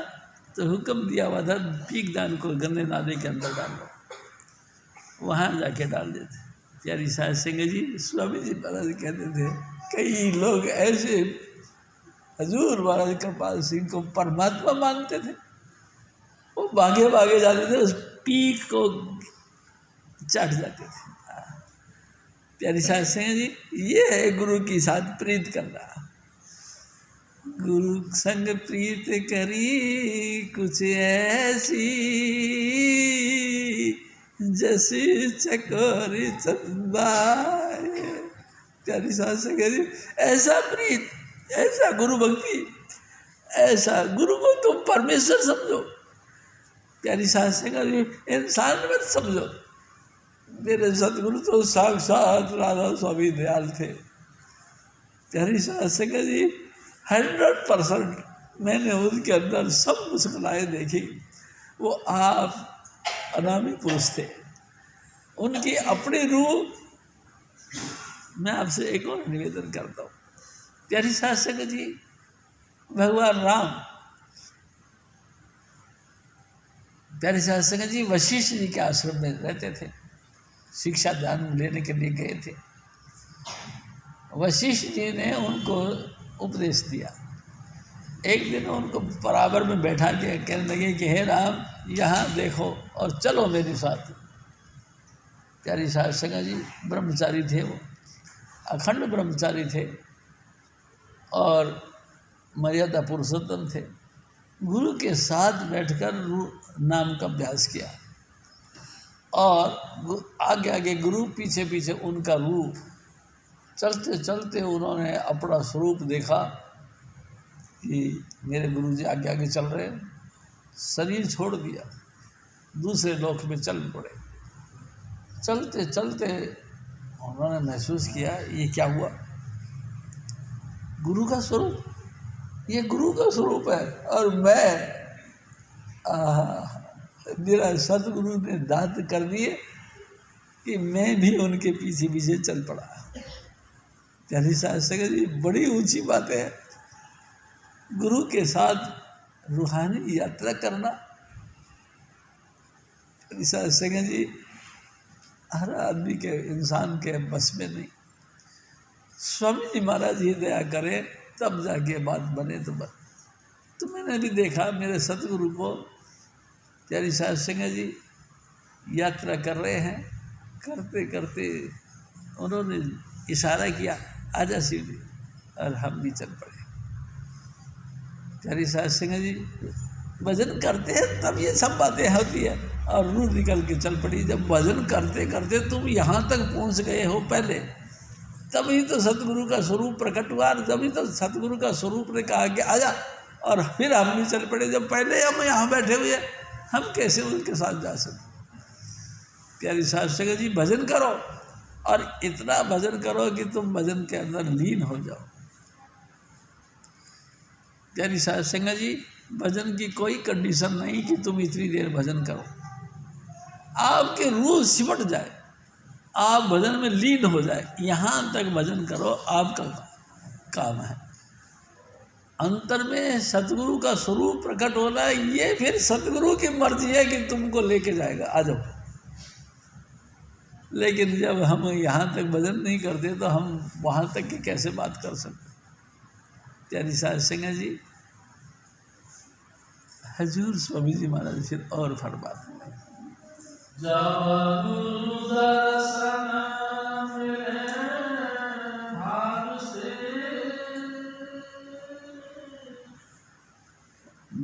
तो हुक्म दिया हुआ था पीक दान को गंदे नाले के अंदर डाल दो, वहाँ जाके डाल देते। प्यारी साहब सिंह जी स्वामी जी महाराज कहते थे कई लोग ऐसे हजूर महाराज कृपाल सिंह को परमात्मा मानते थे, वो भागे भागे जाते थे, उस पीक को चाट जाते थे। प्यारी साहब सिंह जी, ये है गुरु के साथ प्रीत करना। गुरु संग प्रीत करी कुछ ऐसी, जैसे चकोरी चंदा। प्यारी साहब सिंह जी, ऐसा प्रीत, ऐसा गुरु भक्ति, ऐसा गुरु को तुम परमेश्वर समझो। प्यारी साहब सिंह जी, इंसान मत समझो। मेरे सतगुरु तो साक्षात राधा स्वामी दयाल थे। प्यारी साहब सिंह जी, 100% मैंने उनके अंदर सब मुस्कुराए देखी। वो आप अनामी पुरुष थे, उनकी अपनी रूह। मैं आपसे एक और निवेदन करता हूँ। प्यारी साहब सिंह जी, भगवान राम, प्यारी साहब सिंह जी वशिष्ठ जी के आश्रम में रहते थे, शिक्षा दान लेने के लिए गए थे। वशिष्ठ जी ने उनको उपदेश दिया। एक दिन उनको बराबर में बैठा के कहने लगे कि हे राम, यहाँ देखो और चलो मेरे साथ। प्यारी साहब सिंह जी ब्रह्मचारी थे, वो अखंड ब्रह्मचारी थे और मर्यादा पुरुषोत्तम थे। गुरु के साथ बैठकर नाम का अभ्यास किया और आगे आगे गुरु, पीछे पीछे उनका रूप। चलते चलते उन्होंने अपना स्वरूप देखा कि मेरे गुरु जी आगे आगे चल रहे हैं। शरीर छोड़ दिया, दूसरे लोक में चल पड़े। चलते चलते उन्होंने महसूस किया ये क्या हुआ, गुरु का स्वरूप, ये गुरु का स्वरूप है और मैं मेरा सतगुरु ने दात कर दिए कि मैं भी उनके पीछे पीछे चल पड़ा। प्यारी साहब सिंह जी, बड़ी ऊंची बात है गुरु के साथ रूहानी यात्रा करना। प्यारी साहब सिंह जी, हर आदमी के, इंसान के बस में नहीं। स्वामी जी महाराज ही दया करें तब जाके बात बने तो बने। तो मैंने भी देखा मेरे सतगुरु को, प्यारी साहब सिंह जी यात्रा कर रहे हैं, करते करते उन्होंने इशारा किया आजा शिव जी, और हम भी चल पड़े। प्यारी साहब सिंह जी भजन करते हैं तब ये सब बातें होती है और रूह निकल के चल पड़ी। जब भजन करते करते तुम यहाँ तक पहुँच गए हो पहले, तभी तो सतगुरु का स्वरूप प्रकट हुआ, तभी तो सतगुरु का स्वरूप ने कहा कि आजा, और फिर हम भी चल पड़े। जब पहले हम यहाँ बैठे हुए, हम कैसे उनके साथ जा सकते। प्यारी साहब सिंह जी, भजन करो और इतना भजन करो कि तुम भजन के अंदर लीन हो जाओ। प्यारी साहब सिंह जी, भजन की कोई कंडीशन नहीं कि तुम इतनी देर भजन करो, आपके रूह सिमट जाए, आप भजन में लीन हो जाए, यहाँ तक भजन करो, आपका काम है। अंतर में सतगुरु का स्वरूप प्रकट होना, ये फिर सतगुरु की मर्जी है कि तुमको लेके जाएगा, आ जाओ। लेकिन जब हम यहाँ तक भजन नहीं करते तो हम वहाँ तक की कैसे बात कर सकते। प्यारी साहब सिंह जी, हजूर स्वामी जी महाराज फिर और फरमाते हैं,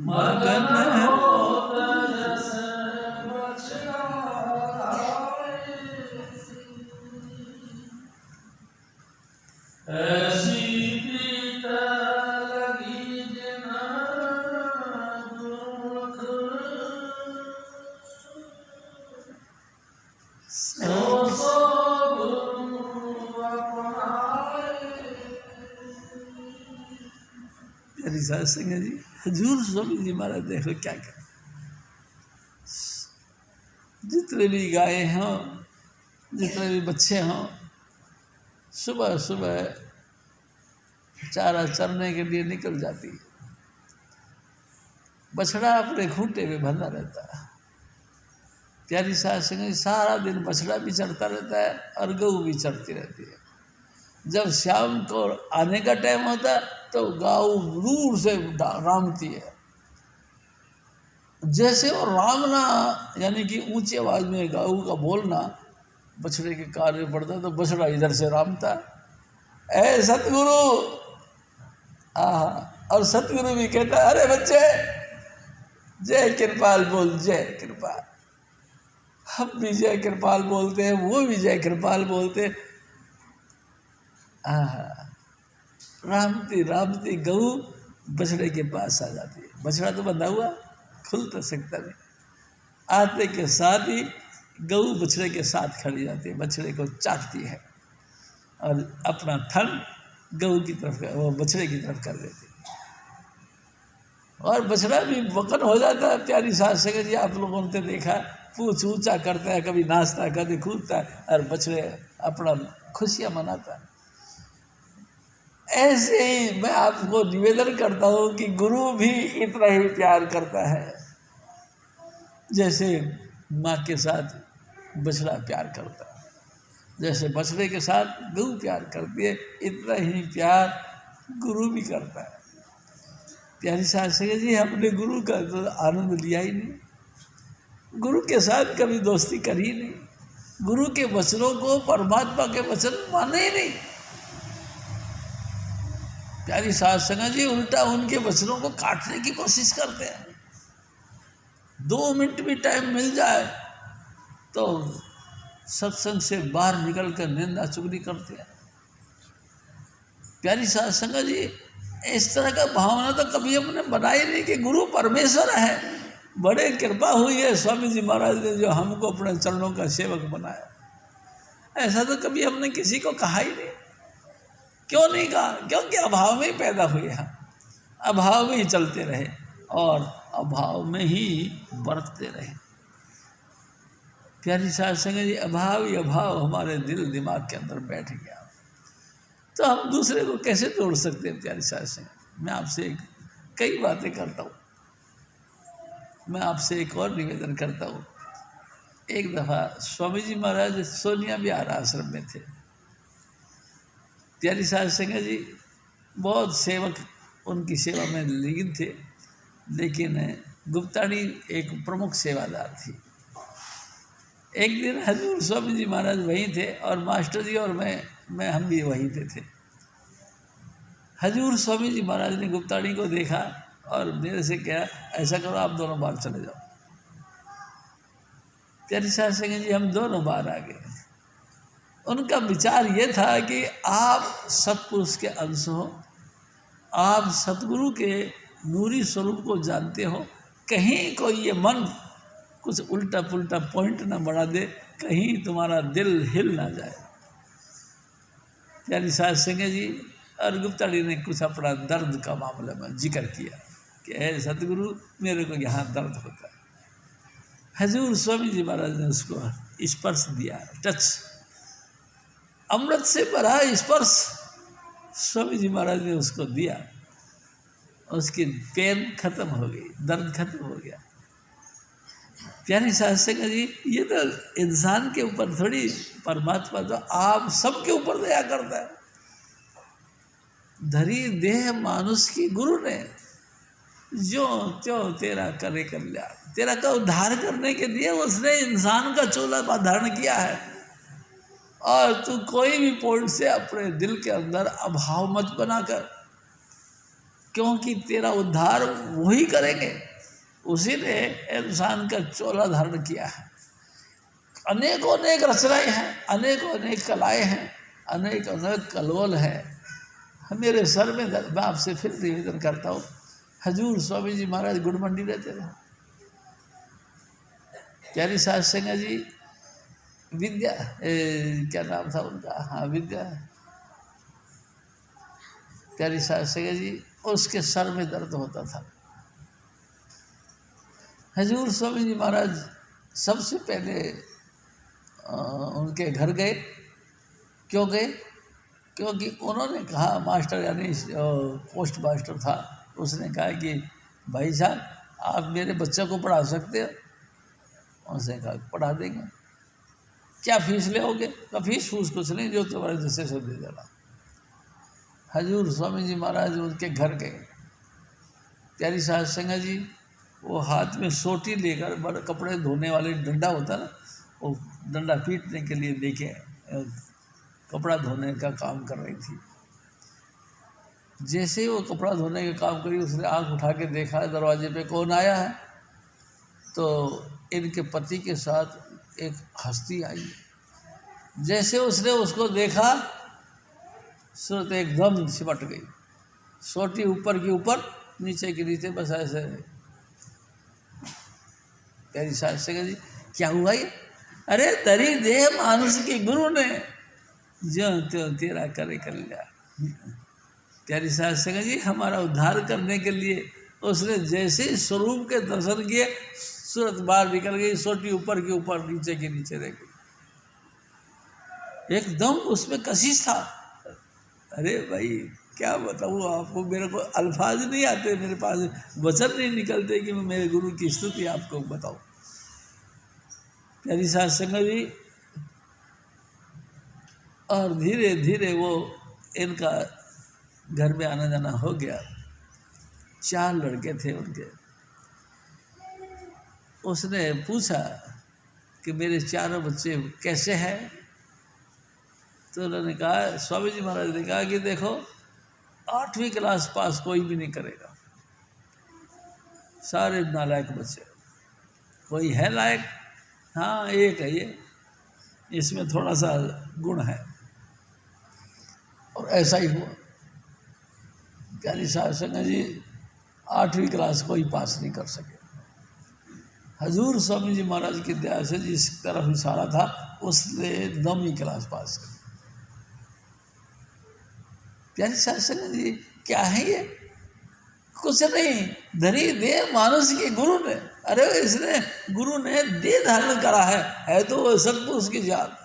मगन प्यारी साध संगत जी, हजूर स्वामी जी महाराज देखो क्या कर, जितने भी गाय हों, जितने भी बच्चे हों, सुबह सुबह चारा चरने के लिए निकल जाती है। बछड़ा अपने खूंटे में बंधा रहता है। प्यारी साध संगत सारा दिन बछड़ा भी चढ़ता रहता है और गऊ भी चढ़ती रहती है। जब शाम को आने का टाइम होता है तो गऊ दूर से रामती है। जैसे वो रामना यानी कि ऊंची आवाज में गऊ का बोलना बछड़े के कान में पड़ता तो बछड़ा इधर से रामता, ऐ सतगुरु। और सतगुरु भी कहता, अरे बच्चे जय कृपाल बोल, जय कृपाल। हम भी जय कृपाल बोलते हैं, वो भी जय कृपाल बोलते हैं। रामती रामती गऊ बछड़े के पास आ जाती है। बछड़ा तो बंधा हुआ, खुल तो सकता नहीं। आते के साथ ही गऊ बछड़े के साथ खड़ी जाती है, बछड़े को चाटती है और अपना थन गऊ की तरफ, वो बछड़े की तरफ कर देती है। और बछड़ा भी वकन हो जाता है। प्यारी साध संगत जी, आप लोगों ने देखा, पूछ ऊंचा करता है, कभी नाचता है, कभी कूदता है और बछड़े अपना खुशियाँ मनाता है। ऐसे ही मैं आपको निवेदन करता हूँ कि गुरु भी इतना ही प्यार करता है जैसे माँ के साथ बछड़ा प्यार करता है, जैसे बछड़े के साथ गऊ प्यार करती है, इतना ही प्यार गुरु भी करता है। प्यारी साध संगत जी, हमने गुरु का तो आनंद लिया ही नहीं, गुरु के साथ कभी दोस्ती करी नहीं, गुरु के वचनों को परमात्मा के वचन माने ही नहीं। प्यारी साध संगत जी, उल्टा उनके वचनों को काटने की कोशिश करते हैं। 2 मिनट भी टाइम मिल जाए तो सत्संग से बाहर निकलकर निंदा चुगली करते हैं। प्यारी साध संगत जी, इस तरह का भावना तो कभी हमने बनाई नहीं कि गुरु परमेश्वर है। बड़े कृपा हुई है स्वामी जी महाराज ने जो हमको अपने चरणों का सेवक बनाया। ऐसा तो कभी हमने किसी को कहा ही नहीं। क्यों नहीं कहा? क्योंकि अभाव में ही पैदा हुए हम, अभाव में ही चलते रहे और अभाव में ही बरतते रहे। प्यारी साध संगत जी, अभाव ही अभाव हमारे दिल दिमाग के अंदर बैठ गया, तो हम दूसरे को कैसे तोड़ सकते हैं? प्यारी साध संगत, मैं आपसे कई बातें करता हूँ, मैं आपसे एक और निवेदन करता हूँ। एक दफ़ा स्वामी जी महाराज सोनिया विहार आश्रम में थे। प्यारी साध संगत जी बहुत सेवक उनकी सेवा में लीन थे, लेकिन गुप्तानी एक प्रमुख सेवादार थी। एक दिन हजूर स्वामी जी महाराज वहीं थे और मास्टर जी और मैं हम भी वहीं पे थे। हजूर स्वामी जी महाराज ने गुप्तानी को देखा और मेरे से कहा, ऐसा करो आप दोनों बाहर चले जाओ। प्यारी साध संगत जी, हम दोनों बाहर आ गए। उनका विचार ये था कि आप सतपुरुष के अंश हो, आप सतगुरु के नूरी स्वरूप को जानते हो, कहीं कोई ये मन कुछ उल्टा पुल्टा पॉइंट ना बढ़ा दे, कहीं तुम्हारा दिल हिल ना जाए। प्यारी साध संगत जी और गुप्तानी ने कुछ अपना दर्द का मामला में जिक्र किया कि ऐ सतगुरु, मेरे को यहाँ दर्द होता है। हजूर स्वामी जी महाराज ने उसको स्पर्श दिया, टच, अमृत से भरा स्पर्श स्वामी जी महाराज ने उसको दिया, उसकी पेन खत्म हो गई, दर्द खत्म हो गया। प्यारी साध संगत जी, ये तो इंसान के ऊपर थोड़ी, परमात्मा तो आप सबके ऊपर दया करता है। धरी देह मानुष की गुरु ने, जो त्यों तेरा करे कल्याण, तेरा का उद्धार करने के लिए उसने इंसान का चोला धारण किया है। और तू कोई भी पॉइंट से अपने दिल के अंदर अभाव मत बनाकर, क्योंकि तेरा उद्धार वही करेंगे, उसी ने इंसान का चोला धारण किया है। अनेकों अनेक रचनाएं हैं, अनेकों अनेक कलाएं हैं, अनेक अनेक कलोल है। मेरे सर में दर्द। मैं आपसे फिर निवेदन करता हूँ, हजूर स्वामी जी महाराज गुड़ मंडी रहते थे। प्यारी साध संगत जी विद्या क्या नाम था उनका, हाँ विद्या, प्यारी साहब संगत जी, उसके सर में दर्द होता था। हजूर स्वामी जी महाराज सबसे पहले उनके घर गए। क्यों गए? क्योंकि उन्होंने कहा, मास्टर यानी पोस्ट मास्टर था, उसने कहा कि भाई साहब आप मेरे बच्चे को पढ़ा सकते हो? उसने कहा पढ़ा देंगे। क्या फीस लेओगे? का फीस फूस कुछ नहीं, जो तुम्हारे जैसे से दे देना। हजूर स्वामी जी महाराज उनके घर गए। प्यारी साहब संगत जी वो हाथ में सोटी लेकर, बड़े कपड़े धोने वाले डंडा होता ना, वो डंडा पीटने के लिए लेके कपड़ा धोने का काम कर रही थी। जैसे ही वो कपड़ा धोने का काम करी, उसने आंख उठा के देखा दरवाजे पे कौन आया है। तो इनके पति के साथ एक हस्ती आई। जैसे उसने उसको देखा, सूरत एकदम सिमट गई। सोटी ऊपर की ऊपर, नीचे के नीचे, बस ऐसे। प्यारी साहब संगत जी क्या हुआ ये? अरे तरी देह मानुष के गुरु ने जो त्यों तेरा करे कल्याण। प्यारी साहब संगत जी हमारा उद्धार करने के लिए उसने जैसे स्वरूप के दर्शन किए, सूरत बाहर निकल गई, सोटी ऊपर के ऊपर, नीचे के नीचे रह गई। एकदम उसमें कशिश था। अरे भाई क्या बताऊँ आपको, मेरे को अल्फाज नहीं आते, मेरे पास वचन नहीं निकलते कि मैं मेरे गुरु की स्तुति आपको बताऊँ। प्यारी साहब संगत जी, और धीरे धीरे वो इनका घर में आना जाना हो गया। 4 लड़के थे उनके। उसने पूछा कि मेरे 4 बच्चे कैसे हैं? तो उन्होंने कहा, स्वामी जी महाराज ने कहा कि देखो 8वीं क्लास पास कोई भी नहीं करेगा, सारे नालायक बच्चे। कोई है लायक? हाँ एक है, ये इसमें थोड़ा सा गुण है। और ऐसा ही हुआ। प्यारी साहब संगत जी 8वीं क्लास कोई पास नहीं कर सके। हजूर स्वामी जी महाराज की दया से जिस तरफ इशारा था, उसने 9वीं क्लास पास कर। प्यारी साहब संगत जी क्या है ये? कुछ नहीं, धनी दे मानुष के गुरु ने। अरे इसने गुरु ने दे धारण करा है तो वो सबको उसकी जान,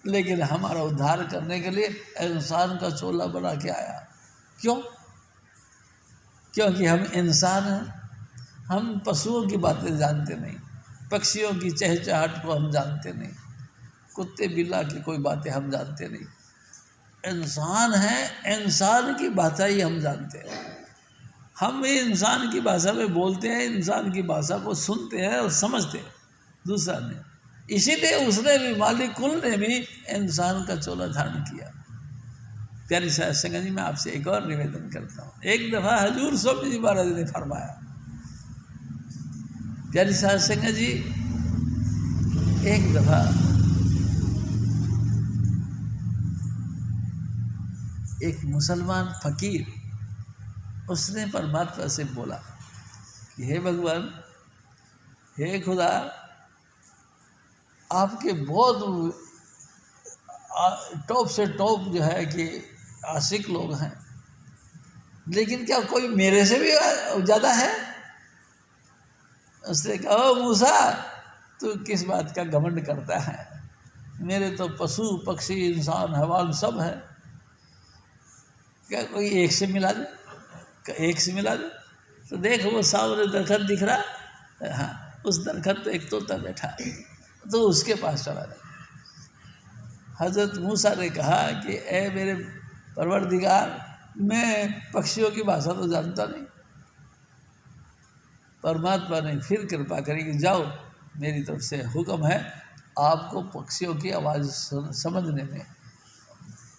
लेकिन हमारा उद्धार करने के लिए इंसान का चोला बना के आया। क्यों? क्योंकि हम इंसान हैं। हम पशुओं की बातें जानते नहीं, पक्षियों की चहचहाट को हम जानते नहीं, कुत्ते बिल्ला की कोई बातें हम जानते नहीं। इंसान है, इंसान की भाषा ही हम जानते हैं। हम भी इंसान की भाषा में बोलते हैं, इंसान की भाषा को सुनते हैं और समझते हैं। दूसरा ने, इसीलिए उसने भी, मालिक कुल ने भी इंसान का चोला धारण किया। प्यारी साहब संगत जी मैं आपसे एक और निवेदन करता हूँ। एक दफ़ा हजूर स्वामी जी महाराज ने फरमाया, प्यारी साहब संगत जी एक दफ़ा एक मुसलमान फकीर, उसने परमात्मा से बोला कि हे भगवान, हे खुदा, आपके बहुत टॉप से टॉप जो है कि आशिक लोग हैं, लेकिन क्या कोई मेरे से भी ज़्यादा है? उसने कहा, ओ मूसा, तू किस बात का घमंड करता है? मेरे तो पशु पक्षी इंसान हैवान सब है, क्या कोई एक से मिला दे? एक से मिला दे? तो देख वो सामने दरखत दिख रहा, हाँ उस दरखत पे एक तोता बैठा है, तो उसके पास चला जाए। हज़रत मूसा ने कहा कि ए मेरे परवरदिगार, मैं पक्षियों की भाषा तो जानता नहीं। परमात्मा ने फिर कृपा करी कि जाओ, मेरी तरफ से हुक्म है, आपको पक्षियों की आवाज़ समझने में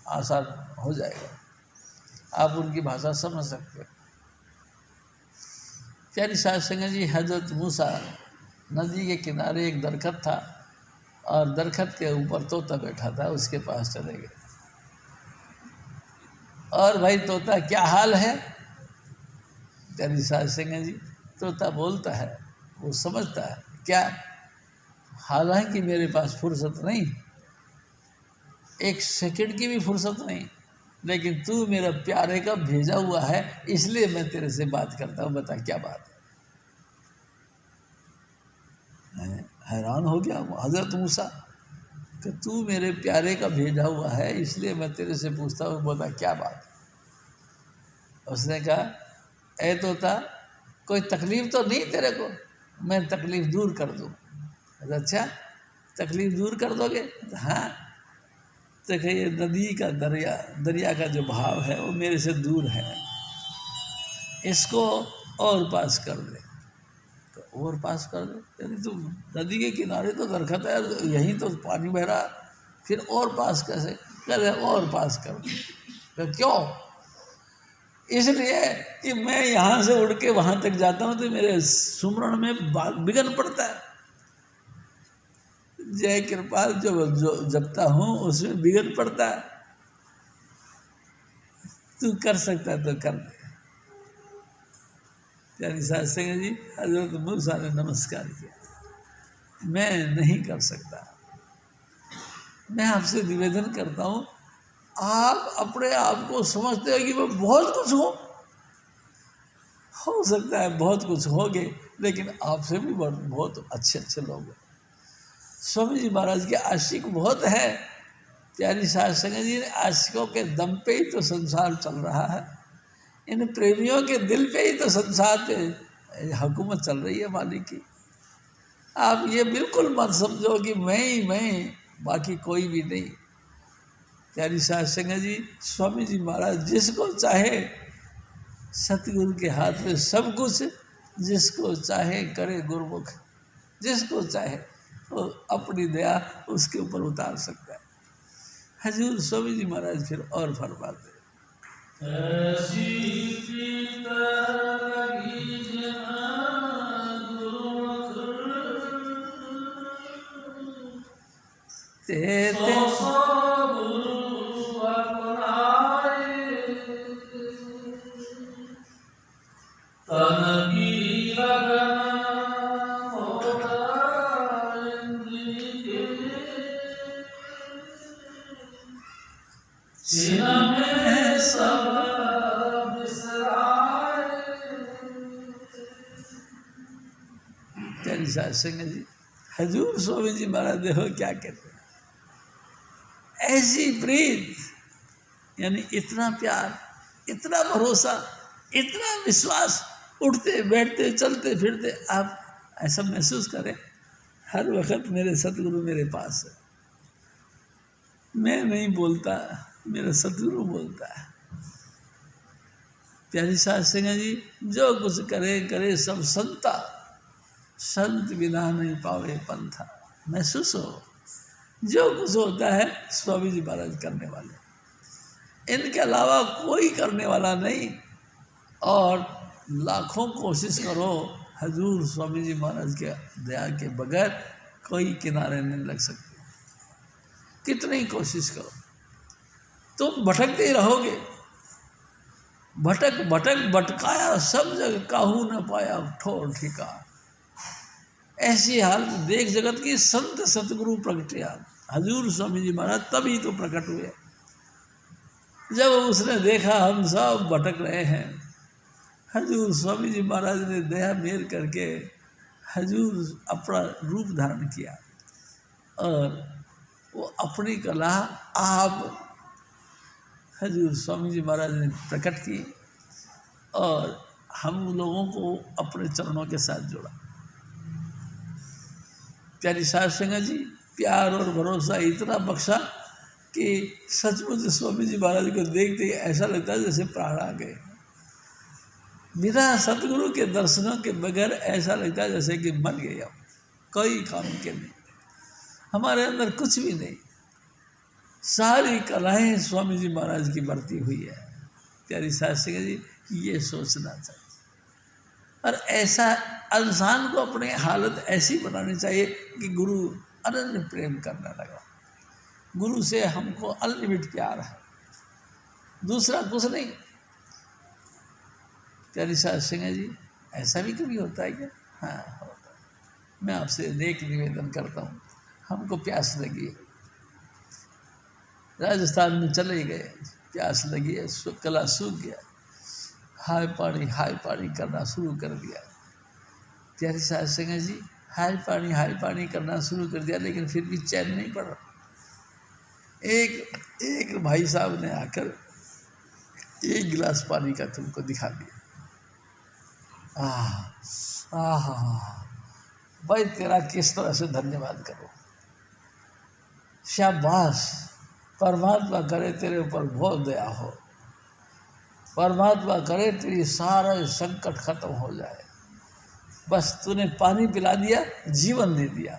आसान हो जाएगा, आप उनकी भाषा समझ सकते हो। प्यारी साहब संगत जी, हज़रत मूसा नदी के किनारे एक दरखत था और दरखत के ऊपर तोता बैठा था, उसके पास चले गए। और भाई तोता क्या हाल है? प्यारी साहब संगत जी, तोता बोलता है, वो समझता है क्या, हालांकि मेरे पास फुर्सत नहीं, 1 सेकंड की भी फुर्सत नहीं, लेकिन तू मेरा प्यारे का भेजा हुआ है, इसलिए मैं तेरे से बात करता हूँ। बता क्या बात है? हैरान हो गया हजरत मूसा कि तू मेरे प्यारे का भेजा हुआ है, इसलिए मैं तेरे से पूछता हूँ, बता क्या बात है? उसने कहा, ऐ तोता, कोई तकलीफ तो नहीं तेरे को? मैं तकलीफ दूर कर दूँ। अच्छा, तकलीफ दूर कर दोगे? हाँ। तो ये नदी का दरिया का जो भाव है वो मेरे से दूर है, इसको और पास कर दे। तो और पास कर दे, यानी तुम नदी के किनारे तो दरख्त है, यहीं तो पानी बह रहा, फिर और पास कैसे? कह रहे और पास कर दे। तो क्यों? इसलिए कि मैं यहाँ से उड़ के वहाँ तक जाता हूँ तो मेरे सुमरण में विघ्न पड़ता है। जय कृपाल जो जपता हूँ उसमें विघ्न पड़ता है। तू कर सकता है तो कर दे। यानी सत्संग जी, हजरत मूसा ने नमस्कार किया, मैं नहीं कर सकता। मैं आपसे निवेदन करता हूँ, आप अपने आप को समझते हो कि मैं बहुत कुछ हूँ, हो सकता है बहुत कुछ होगे, लेकिन आपसे भी बहुत अच्छे अच्छे लोग हैं। स्वामी जी महाराज के आशिक बहुत है। प्यारी सत्संग जी ने आशिकों के दम पे ही तो संसार चल रहा है, इन प्रेमियों के दिल पे ही तो संसार पे हुकूमत चल रही है मालिक की। आप ये बिल्कुल मत समझो कि मैं ही मैं, बाकी कोई भी नहीं। प्यारी सत्संग जी, स्वामी जी महाराज जिसको चाहे सतगुरु के हाथ में सब कुछ, जिसको चाहे करे गुरुमुख, जिसको चाहे वो अपनी दया उसके ऊपर उतार सकता है। हजूर स्वामी जी महाराज फिर और फरमाते, सत्संग जी, हजूर स्वामी जी महाराज देखो क्या कहते हैं, ऐसी प्रीत, यानी इतना प्यार, इतना भरोसा, इतना विश्वास, उठते बैठते चलते फिरते आप ऐसा महसूस करें हर वक्त मेरे सतगुरु मेरे पास है। मैं नहीं बोलता, मेरा सतगुरु बोलता है। प्यारी सत्संग जी, जो कुछ करे करे सब संता, संत बिना नहीं पावे पंथा। महसूस हो, जो कुछ होता है स्वामी जी महाराज करने वाले, इनके अलावा कोई करने वाला नहीं। और लाखों कोशिश करो, हजूर स्वामी जी महाराज के दया के बगैर कोई किनारे नहीं लग सकते। कितनी कोशिश करो तुम भटकते ही रहोगे। भटक भटक भटकाया सब जगह, काहू न पाया ठोर ठिकाना। ऐसी हालत देख जगत की संत सतगुरु प्रगटिया। हजूर स्वामी जी महाराज तभी तो प्रकट हुए जब उसने देखा हम सब भटक रहे हैं। हजूर स्वामी जी महाराज ने दया मेल करके हजूर अपना रूप धारण किया और वो अपनी कला आप हजूर स्वामी जी महाराज ने प्रकट की और हम लोगों को अपने चरणों के साथ जोड़ा। प्यारी सत्संग जी, प्यार और भरोसा इतना बख्शा कि सचमुच स्वामी जी महाराज को देखते ही ऐसा लगता है जैसे प्राण आ गए। बिना सतगुरु के दर्शनों के बगैर ऐसा लगता है जैसे कि मर गए हम, कोई काम के नहीं, हमारे अंदर कुछ भी नहीं। सारी कलाएं स्वामी जी महाराज की बरती हुई है। प्यारी सत्संग जी, ये सोचना चाहिए और ऐसा इंसान को अपनी हालत ऐसी बनानी चाहिए कि गुरु अनन्य प्रेम करने लगा। गुरु से हमको अनलिमिट प्यार है, दूसरा कुछ नहीं। प्यारी सत्संग जी, ऐसा भी कभी होता है क्या? हाँ होता है। मैं आपसे एक निवेदन करता हूँ, हमको प्यास लगी, राजस्थान में चले गए, प्यास लगी है, गला सूख गया, हाय पानी करना शुरू कर दिया। प्यारे साध संगत जी, हाय पानी करना शुरू कर दिया, लेकिन फिर भी चैन नहीं पड़ रहा। एक भाई साहब ने आकर एक गिलास पानी का तुमको दिखा दिया। भाई तेरा किस तरह से धन्यवाद करो, शाबाश, परमात्मा करे तेरे ऊपर बहुत दया हो, परमात्मा करे तेरी सारा संकट खत्म हो जाए, बस तूने पानी पिला दिया, जीवन दे दिया।